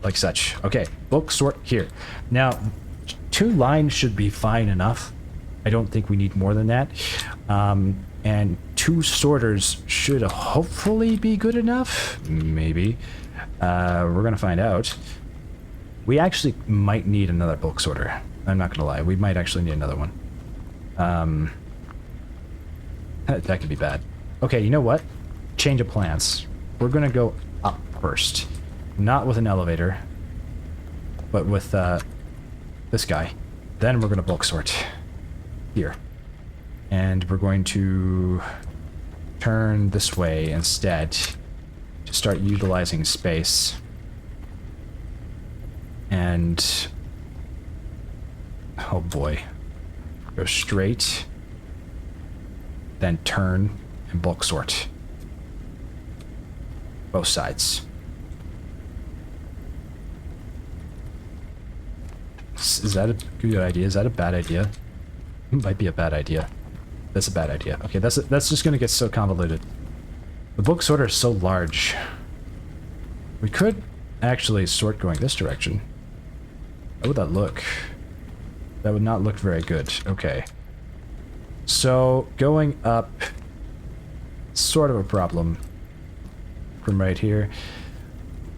A: Like such. Okay, bulk sort here. Now, 2 lines should be fine enough. I don't think we need more than that. And 2 sorters should hopefully be good enough. Maybe. We're going to find out. We actually might need another bulk sorter. I'm not going to lie. We might actually need another one. That could be bad. Okay, you know what? Change of plans. We're going to go up first. Not with an elevator, but with this guy. Then we're going to bulk sort here. And we're going to turn this way instead to start utilizing space. And... oh boy. Go straight. Then turn and bulk sort. Both sides. Is that a good idea? Is that a bad idea? It might be a bad idea. That's a bad idea. Okay, that's just gonna get so convoluted. The bulk sorter is so large. We could actually sort going this direction. How would that look? That would not look very good. Okay. So, going up... sort of a problem. From right here.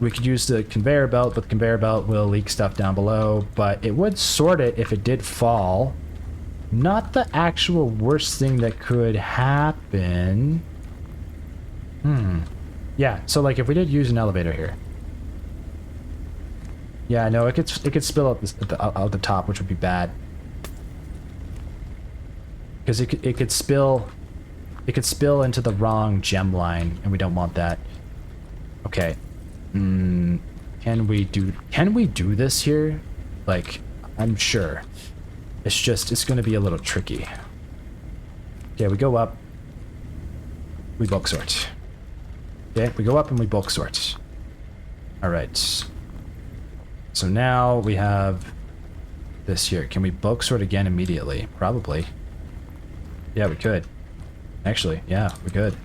A: We could use the conveyor belt, but the conveyor belt will leak stuff down below. But it would sort it if it did fall. Not the actual worst thing that could happen. Yeah, so like if we did use an elevator here. Yeah, no, it could spill out the top, which would be bad. Because it could spill into the wrong gem line, and we don't want that. Okay. Can we do this here? Like, I'm sure. It's gonna be a little tricky. Okay, we go up. We bulk sort. Okay, we go up and we bulk sort. Alright. So now we have this here? Can we bulk sort again immediately? Probably. Yeah, we could. Actually, yeah, we could.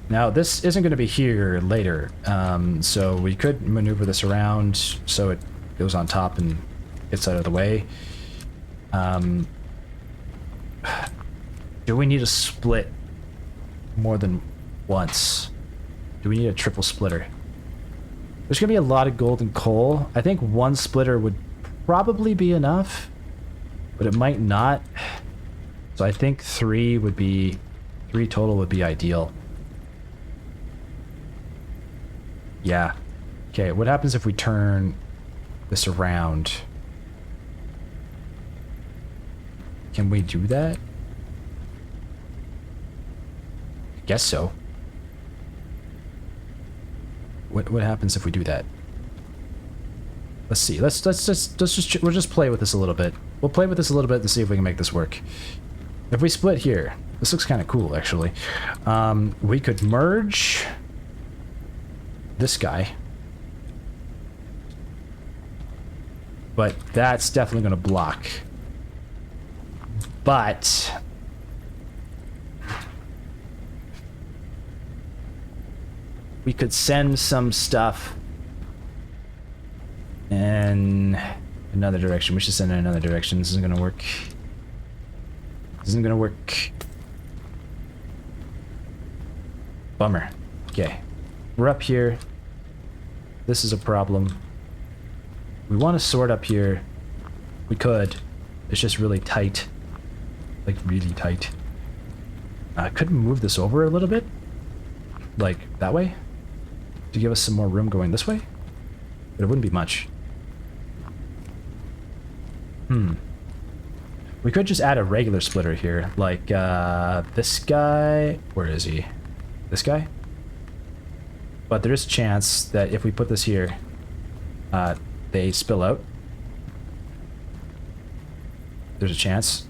A: Now, this isn't going to be here later, so we could maneuver this around so it goes on top and gets out of the way. Do we need a split more than once? Do we need a triple splitter? There's going to be a lot of gold and coal. I think one splitter would probably be enough, but it might not. So I think three total would be ideal. Yeah. Okay, what happens if we turn this around? Can we do that? I guess so. What happens if we do that? Let's see. Let's just we'll just play with this a little bit. We'll play with this a little bit to see if we can make this work. If we split here, this looks kind of cool actually. We could merge this guy, but that's definitely going to block. But we could send some stuff in another direction. We should send it in another direction. This isn't going to work. This isn't going to work. Bummer. Okay. We're up here. This is a problem. We want to sort up here. We could. It's just really tight. Like, really tight. Could we move this over a little bit? Like, that way? To give us some more room going this way? But it wouldn't be much. We could just add a regular splitter here. Like, this guy... Where is he? This guy? But there is a chance that if we put this here, they spill out. There's a chance.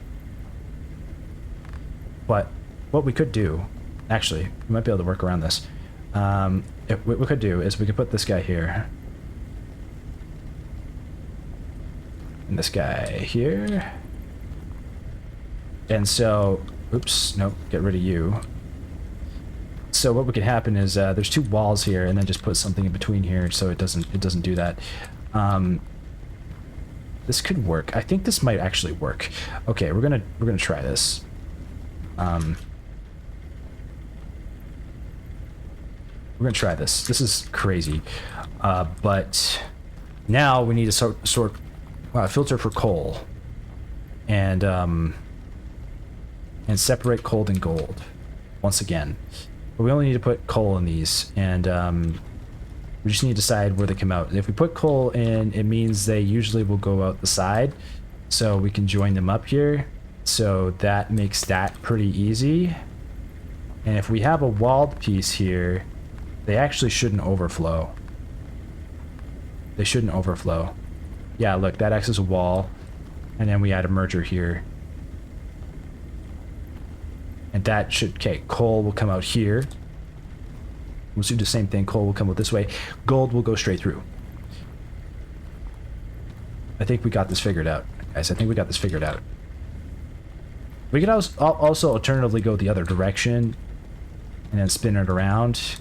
A: But what we could do, actually, we might be able to work around this. What we could do is we could put this guy here. And this guy here. And so, oops, nope, get rid of you. So what could happen is there's two walls here, and then just put something in between here so it doesn't do that. This could work. I think this might actually work. Okay, we're gonna try this. We're gonna try this. This is crazy, but now we need to filter for coal, and separate coal and gold once again. But we only need to put coal in these, and we just need to decide where they come out. If we put coal in, it means they usually will go out the side, so we can join them up here. So that makes that pretty easy. And if we have a walled piece here, they actually shouldn't overflow. They shouldn't overflow. Yeah, look, that acts as a wall, and then we add a merger here. And that should, okay, coal will come out here. We'll do the same thing, coal will come out this way. Gold will go straight through. I think we got this figured out, guys. I think we got this figured out. We could also alternatively go the other direction and then spin it around.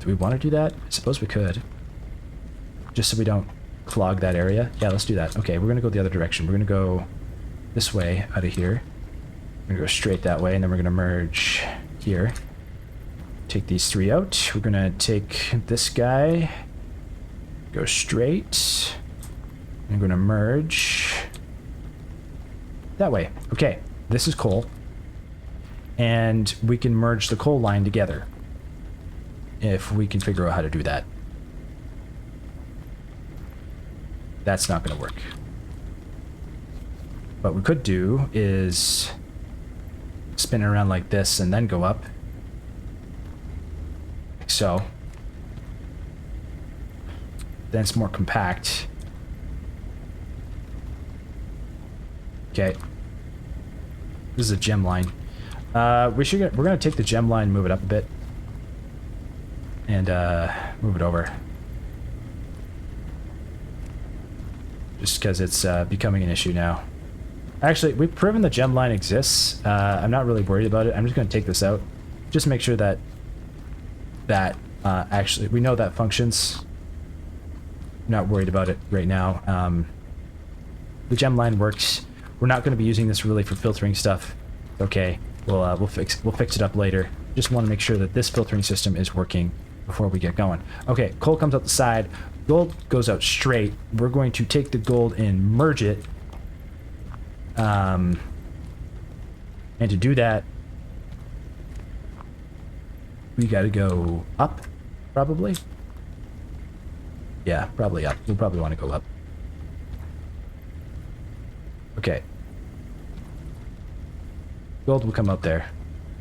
A: Do we want to do that? I suppose we could. Just so we don't clog that area. Yeah, let's do that. Okay, we're going to go the other direction. We're going to go this way out of here. We're going to go straight that way, and then we're going to merge here. Take these three out. We're going to take this guy, go straight. I'm going to merge that way. Okay, this is coal. And we can merge the coal line together if we can figure out how to do that. That's not going to work. What we could do is spin it around like this and then go up. Like so. Then it's more compact. Okay. This is a gem line. We're gonna take the gem line, move it up a bit, and move it over. just because it's becoming an issue now. Actually, we've proven the gem line exists. I'm not really worried about it. I'm just going to take this out. Just make sure that actually, we know that functions. Not worried about it right now. The gem line works. We're not going to be using this really for filtering stuff. Okay, we'll fix it up later. Just want to make sure that this filtering system is working before we get going. Okay, coal comes out the side. Gold goes out straight. We're going to take the gold and merge it. And to do that, we got to go up, probably. Yeah, probably up. We'll probably want to go up. Okay. Gold will come up there.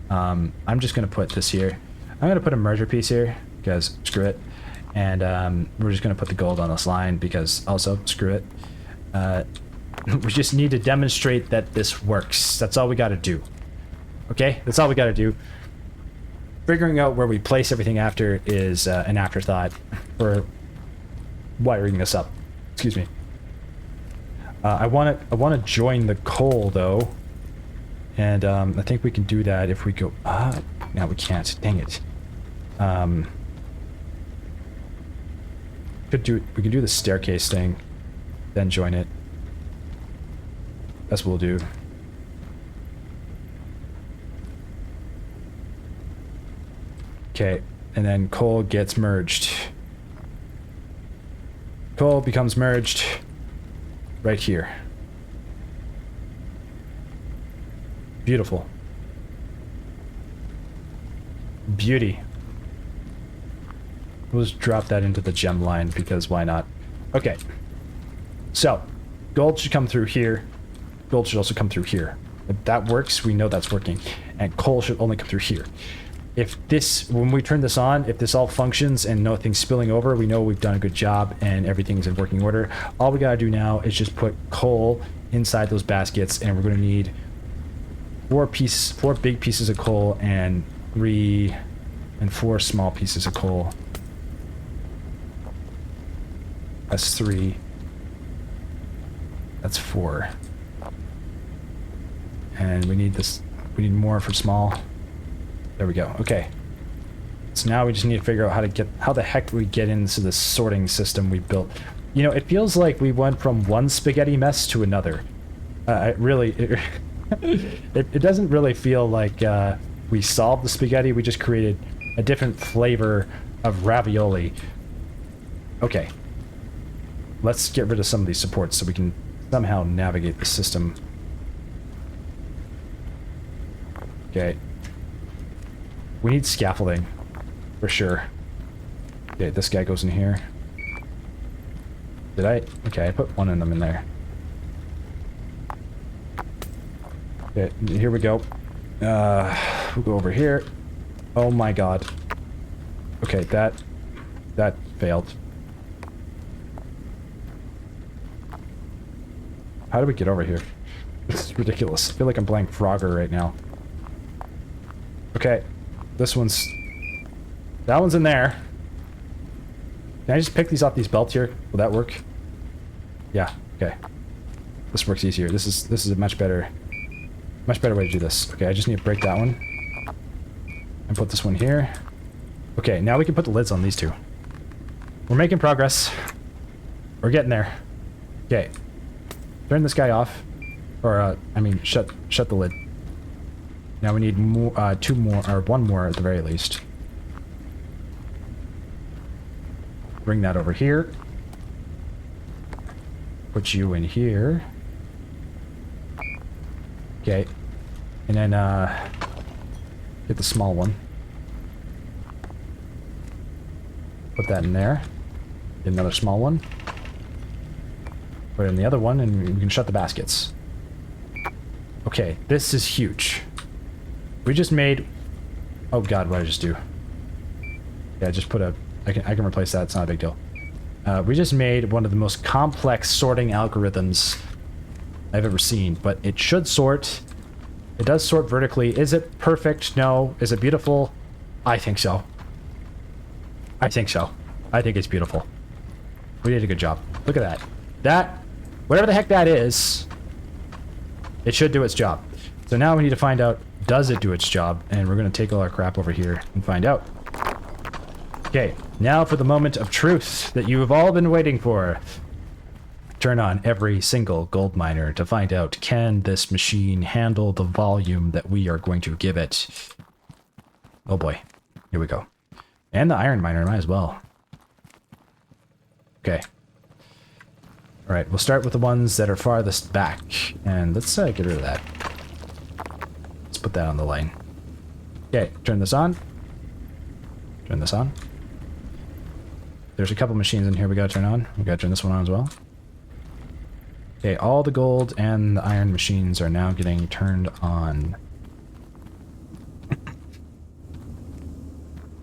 A: I'm just going to put this here. I'm going to put a merger piece here, because screw it. And we're just going to put the gold on this line, because also screw it. We just need to demonstrate that this works. That's all we got to do. Okay? That's all we got to do. Figuring out where we place everything after is an afterthought for wiring this up. Excuse me. I want to join the coal though, and I think we can do that if we go up. No, we can't. Dang it. We can do the staircase thing, then join it. That's what we'll do. Okay, and then coal gets merged. Coal becomes merged right here. Beautiful. Beauty. We'll just drop that into the gem line because why not? Okay. So, gold should come through here. Gold should also come through here. If that works, we know that's working. And coal should only come through here. If this, when we turn this on, if this all functions and nothing's spilling over, we know we've done a good job and everything's in working order. All we gotta do now is just put coal inside those baskets, and we're gonna need four big pieces of coal and 3 and 4 small pieces of coal. That's 3. That's 4. And we need this, we need more for small. There we go. Okay. So now we just need to figure out how the heck we get into this sorting system we built. You know, it feels like we went from one spaghetti mess to another. It doesn't really feel like we solved the spaghetti. We just created a different flavor of ravioli. Okay. Let's get rid of some of these supports so we can somehow navigate the system. Okay. We need scaffolding, for sure. Okay, this guy goes in here. Did I? Okay, I put one of them in there. Okay, here we go. We'll go over here. Oh my god. Okay, that failed. How do we get over here? This is ridiculous. I feel like I'm playing Frogger right now. Okay. That one's in there. Can I just pick these off these belts here? Will that work? Yeah, okay. This works easier. This is a much better way to do this. Okay, I just need to break that one. And put this one here. Okay, now we can put the lids on these two. We're making progress. We're getting there. Okay. Turn this guy off. Or, I mean, shut the lid. Now we need more, 2 more, or 1 more at the very least. Bring that over here. Put you in here. Okay. And then, get the small one. Put that in there. Get another small one. Put it in the other one, and we can shut the baskets. Okay, this is huge. We just made... Oh god, what did I just do? Yeah, just put a... I can replace that, it's not a big deal. We just made one of the most complex sorting algorithms I've ever seen, but it should sort. It does sort vertically. Is it perfect? No. Is it beautiful? I think so. I think so. I think it's beautiful. We did a good job. Look at that. Whatever the heck that is, it should do its job. So now we need to find out, does it do its job? And we're going to take all our crap over here and find out. Okay, now for the moment of truth that you have all been waiting for. Turn on every single gold miner to find out, can this machine handle the volume that we are going to give it? Oh boy, here we go. And the iron miner, might as well. Okay. Alright, we'll start with the ones that are farthest back. And let's get rid of that. Let's put that on the line. Okay, turn this on. Turn this on. There's a couple machines in here we gotta turn on. We gotta turn this one on as well. Okay, all the gold and the iron machines are now getting turned on. We're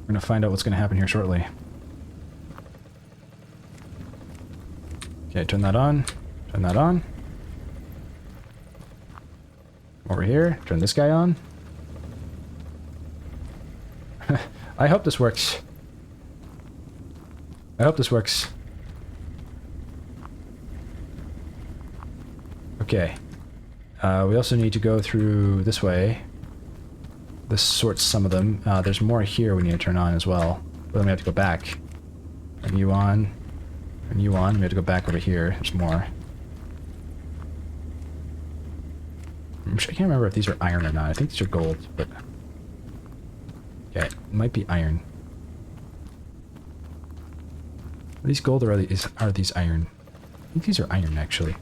A: gonna find out what's gonna happen here shortly. Okay, turn that on. Turn that on. Over here, turn this guy on. I hope this works. I hope this works. Okay. We also need to go through this way. This sorts some of them. There's more here we need to turn on as well. But then we have to go back. Turn you on. Turn you on. We have to go back over here. There's more. I can't remember if these are iron or not. I think these are gold, but... Okay, it might be iron. Are these gold or are these iron? I think these are iron, actually.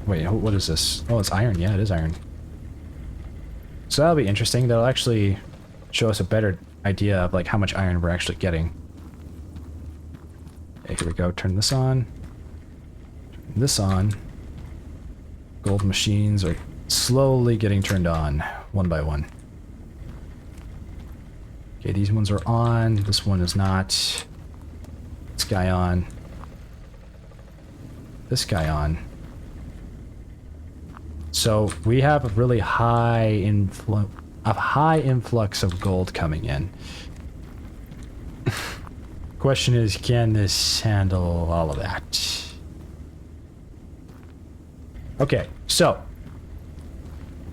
A: Wait, what is this? Oh, it's iron. Yeah, it is iron. So that'll be interesting. That'll actually show us a better idea of like how much iron we're actually getting. Okay, here we go. Turn this on. Turn this on. Gold machines are slowly getting turned on, one by one. Okay, these ones are on. This one is not. This guy on. This guy on. So we have a really high influx of gold coming in. Question is, can this handle all of that? Okay, so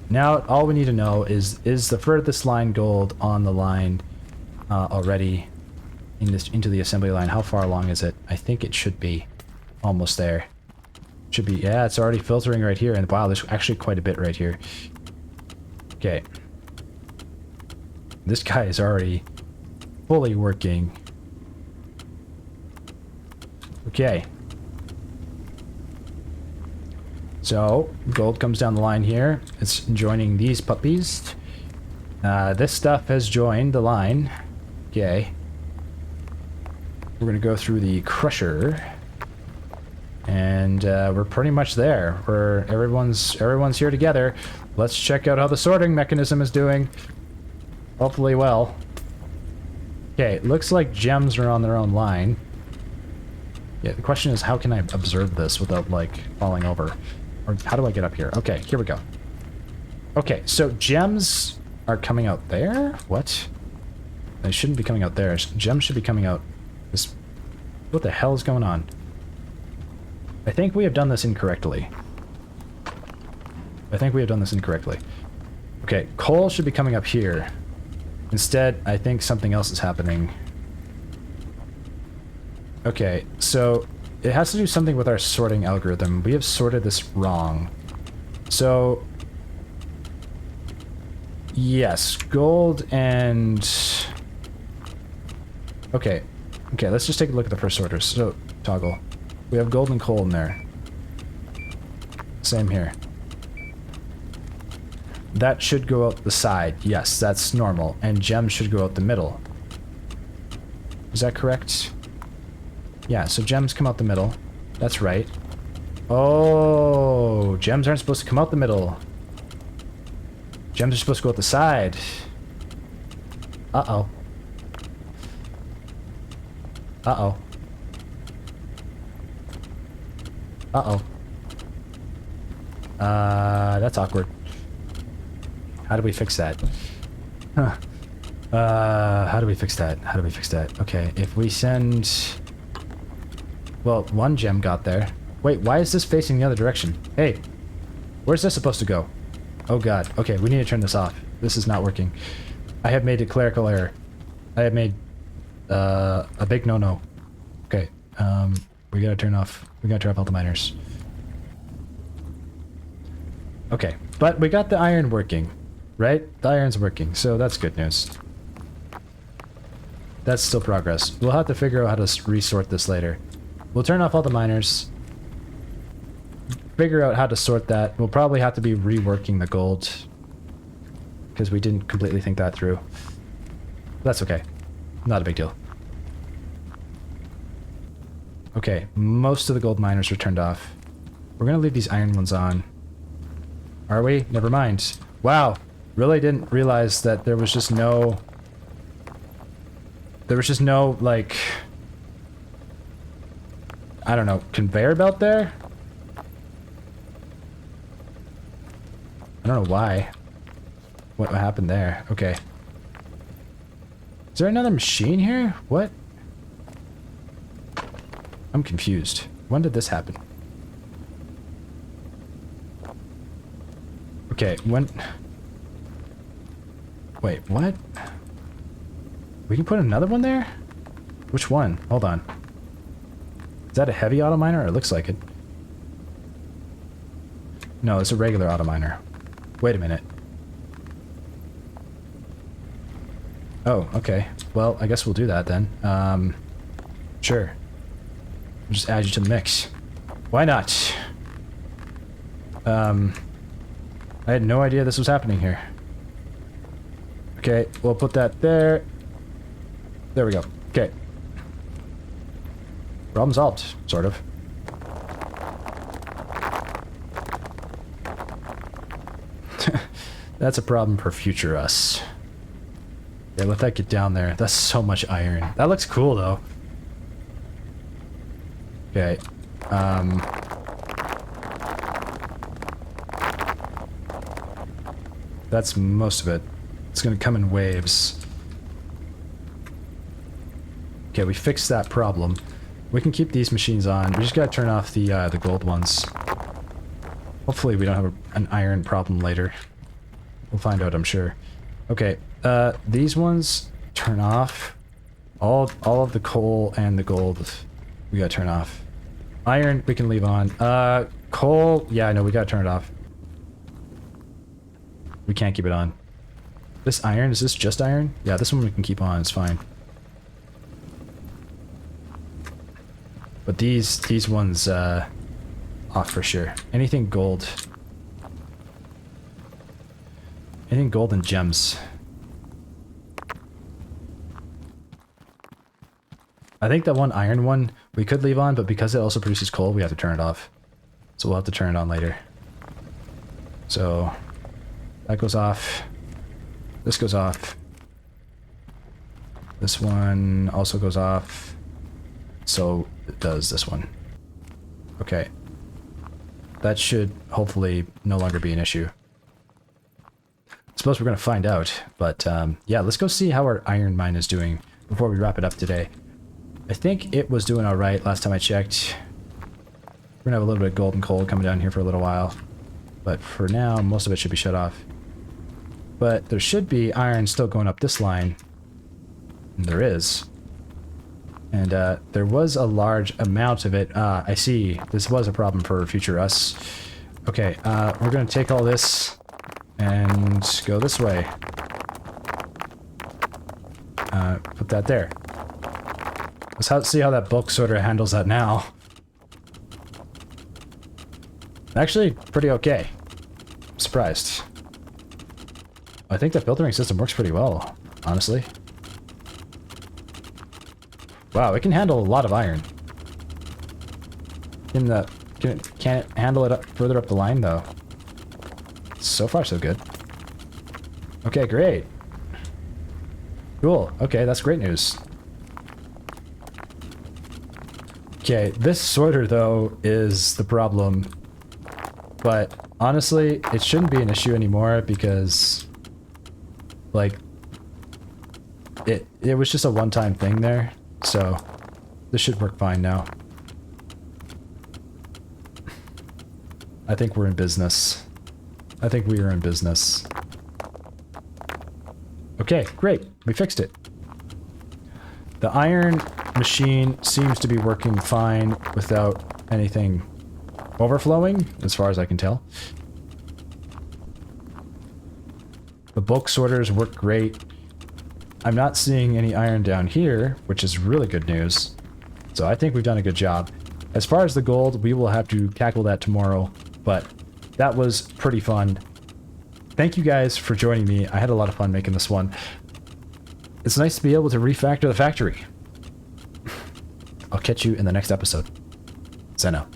A: now all we need to know is the furthest line gold on the line already into the assembly line? How far along is it? I think it should be almost there. Should be, yeah, it's already filtering right here, and wow, there's actually quite a bit right here. Okay. This guy is already fully working. Okay. So, gold comes down the line here. It's joining these puppies. This stuff has joined the line. Okay. We're gonna go through the crusher. And we're pretty much there. Everyone's here together. Let's check out how the sorting mechanism is doing. Hopefully well. Okay, looks like gems are on their own line. Yeah, the question is, how can I observe this without, like, falling over? Or how do I get up here? Okay, here we go. Okay, so gems are coming out there? What? They shouldn't be coming out there. Gems should be coming out this... What the hell is going on? I think we have done this incorrectly. Okay, coal should be coming up here. Instead, I think something else is happening. Okay, so it has to do something with our sorting algorithm. We have sorted this wrong. So, yes, gold and... Okay, let's just take a look at the first sorters. So, toggle. We have gold and coal in there. Same here. That should go out the side. Yes, that's normal. And gems should go out the middle. Is that correct? Yeah, so gems come out the middle. That's right. Oh, gems aren't supposed to come out the middle. Gems are supposed to go out the side. Uh-oh. Uh-oh. Uh-oh. That's awkward. How do we fix that? Huh. How do we fix that? Okay, if we send... Well, one gem got there. Wait, why is this facing the other direction? Hey, where's this supposed to go? Oh god. Okay, we need to turn this off. This is not working. I have made a clerical error. I have made a big no-no. Okay, we gotta turn off all the miners. Okay, but we got the iron working, right? The iron's working, so that's good news. That's still progress. We'll have to figure out how to resort this later. We'll turn off all the miners. Figure out how to sort that. We'll probably have to be reworking the gold, because we didn't completely think that through. That's okay. Not a big deal. Okay, most of the gold miners are turned off. We're gonna leave these iron ones on. Are we? Never mind. Wow, really didn't realize that there was just no... There was just no, like... I don't know, conveyor belt there? I don't know why. What happened there? Okay. Is there another machine here? What? I'm confused. When did this happen? Okay, when... Wait, what? We can put another one there? Which one? Hold on. Is that a heavy auto miner? It looks like it. No, it's a regular auto miner. Wait a minute. Oh, okay. Well, I guess we'll do that then. Sure. We'll just add you to the mix. Why not? I had no idea this was happening here. Okay, we'll put that there. There we go. Okay. Problem solved, sort of. That's a problem for future us. Yeah, let that get down there. That's so much iron. That looks cool, though. Okay. That's most of it. It's gonna come in waves. Okay, we fixed that problem. We can keep these machines on. We just gotta turn off the gold ones. Hopefully we don't have an iron problem later. We'll find out, I'm sure. Okay, these ones turn off. All of the coal and the gold we gotta turn off. Iron we can leave on. Coal, yeah, no, we gotta turn it off. We can't keep it on. This iron, is this just iron? Yeah, this one we can keep on, it's fine. But these ones, off for sure. Anything gold. Anything gold and gems. I think that one iron one we could leave on, but because it also produces coal, we have to turn it off. So we'll have to turn it on later. So that goes off. This goes off. This one also goes off. So it does this one. Okay. That should hopefully no longer be an issue. I suppose we're going to find out, but yeah, let's go see how our iron mine is doing before we wrap it up today. I think it was doing alright last time I checked. We're going to have a little bit of gold and coal coming down here for a little while. But for now, most of it should be shut off. But there should be iron still going up this line. And there is. And there was a large amount of it. I see. This was a problem for future us. Okay, we're going to take all this and go this way. Put that there. Let's see how that bulk sorter handles that now. Actually, pretty okay. I'm surprised. I think the filtering system works pretty well, honestly. Wow, it can handle a lot of iron. Can it handle it further up the line, though? So far, so good. Okay, great. Cool. Okay, that's great news. Okay, this sorter, though, is the problem. But honestly, it shouldn't be an issue anymore because, like, it was just a one-time thing there. So this should work fine now. I think we're in business. I think we are in business. Okay, great. We fixed it. The iron machine seems to be working fine without anything overflowing, as far as I can tell. The bulk sorters work great. I'm not seeing any iron down here, which is really good news. So I think we've done a good job. As far as the gold, we will have to tackle that tomorrow, but that was pretty fun. Thank you guys for joining me. I had a lot of fun making this one. It's nice to be able to refactor the factory. I'll catch you in the next episode. Zeno.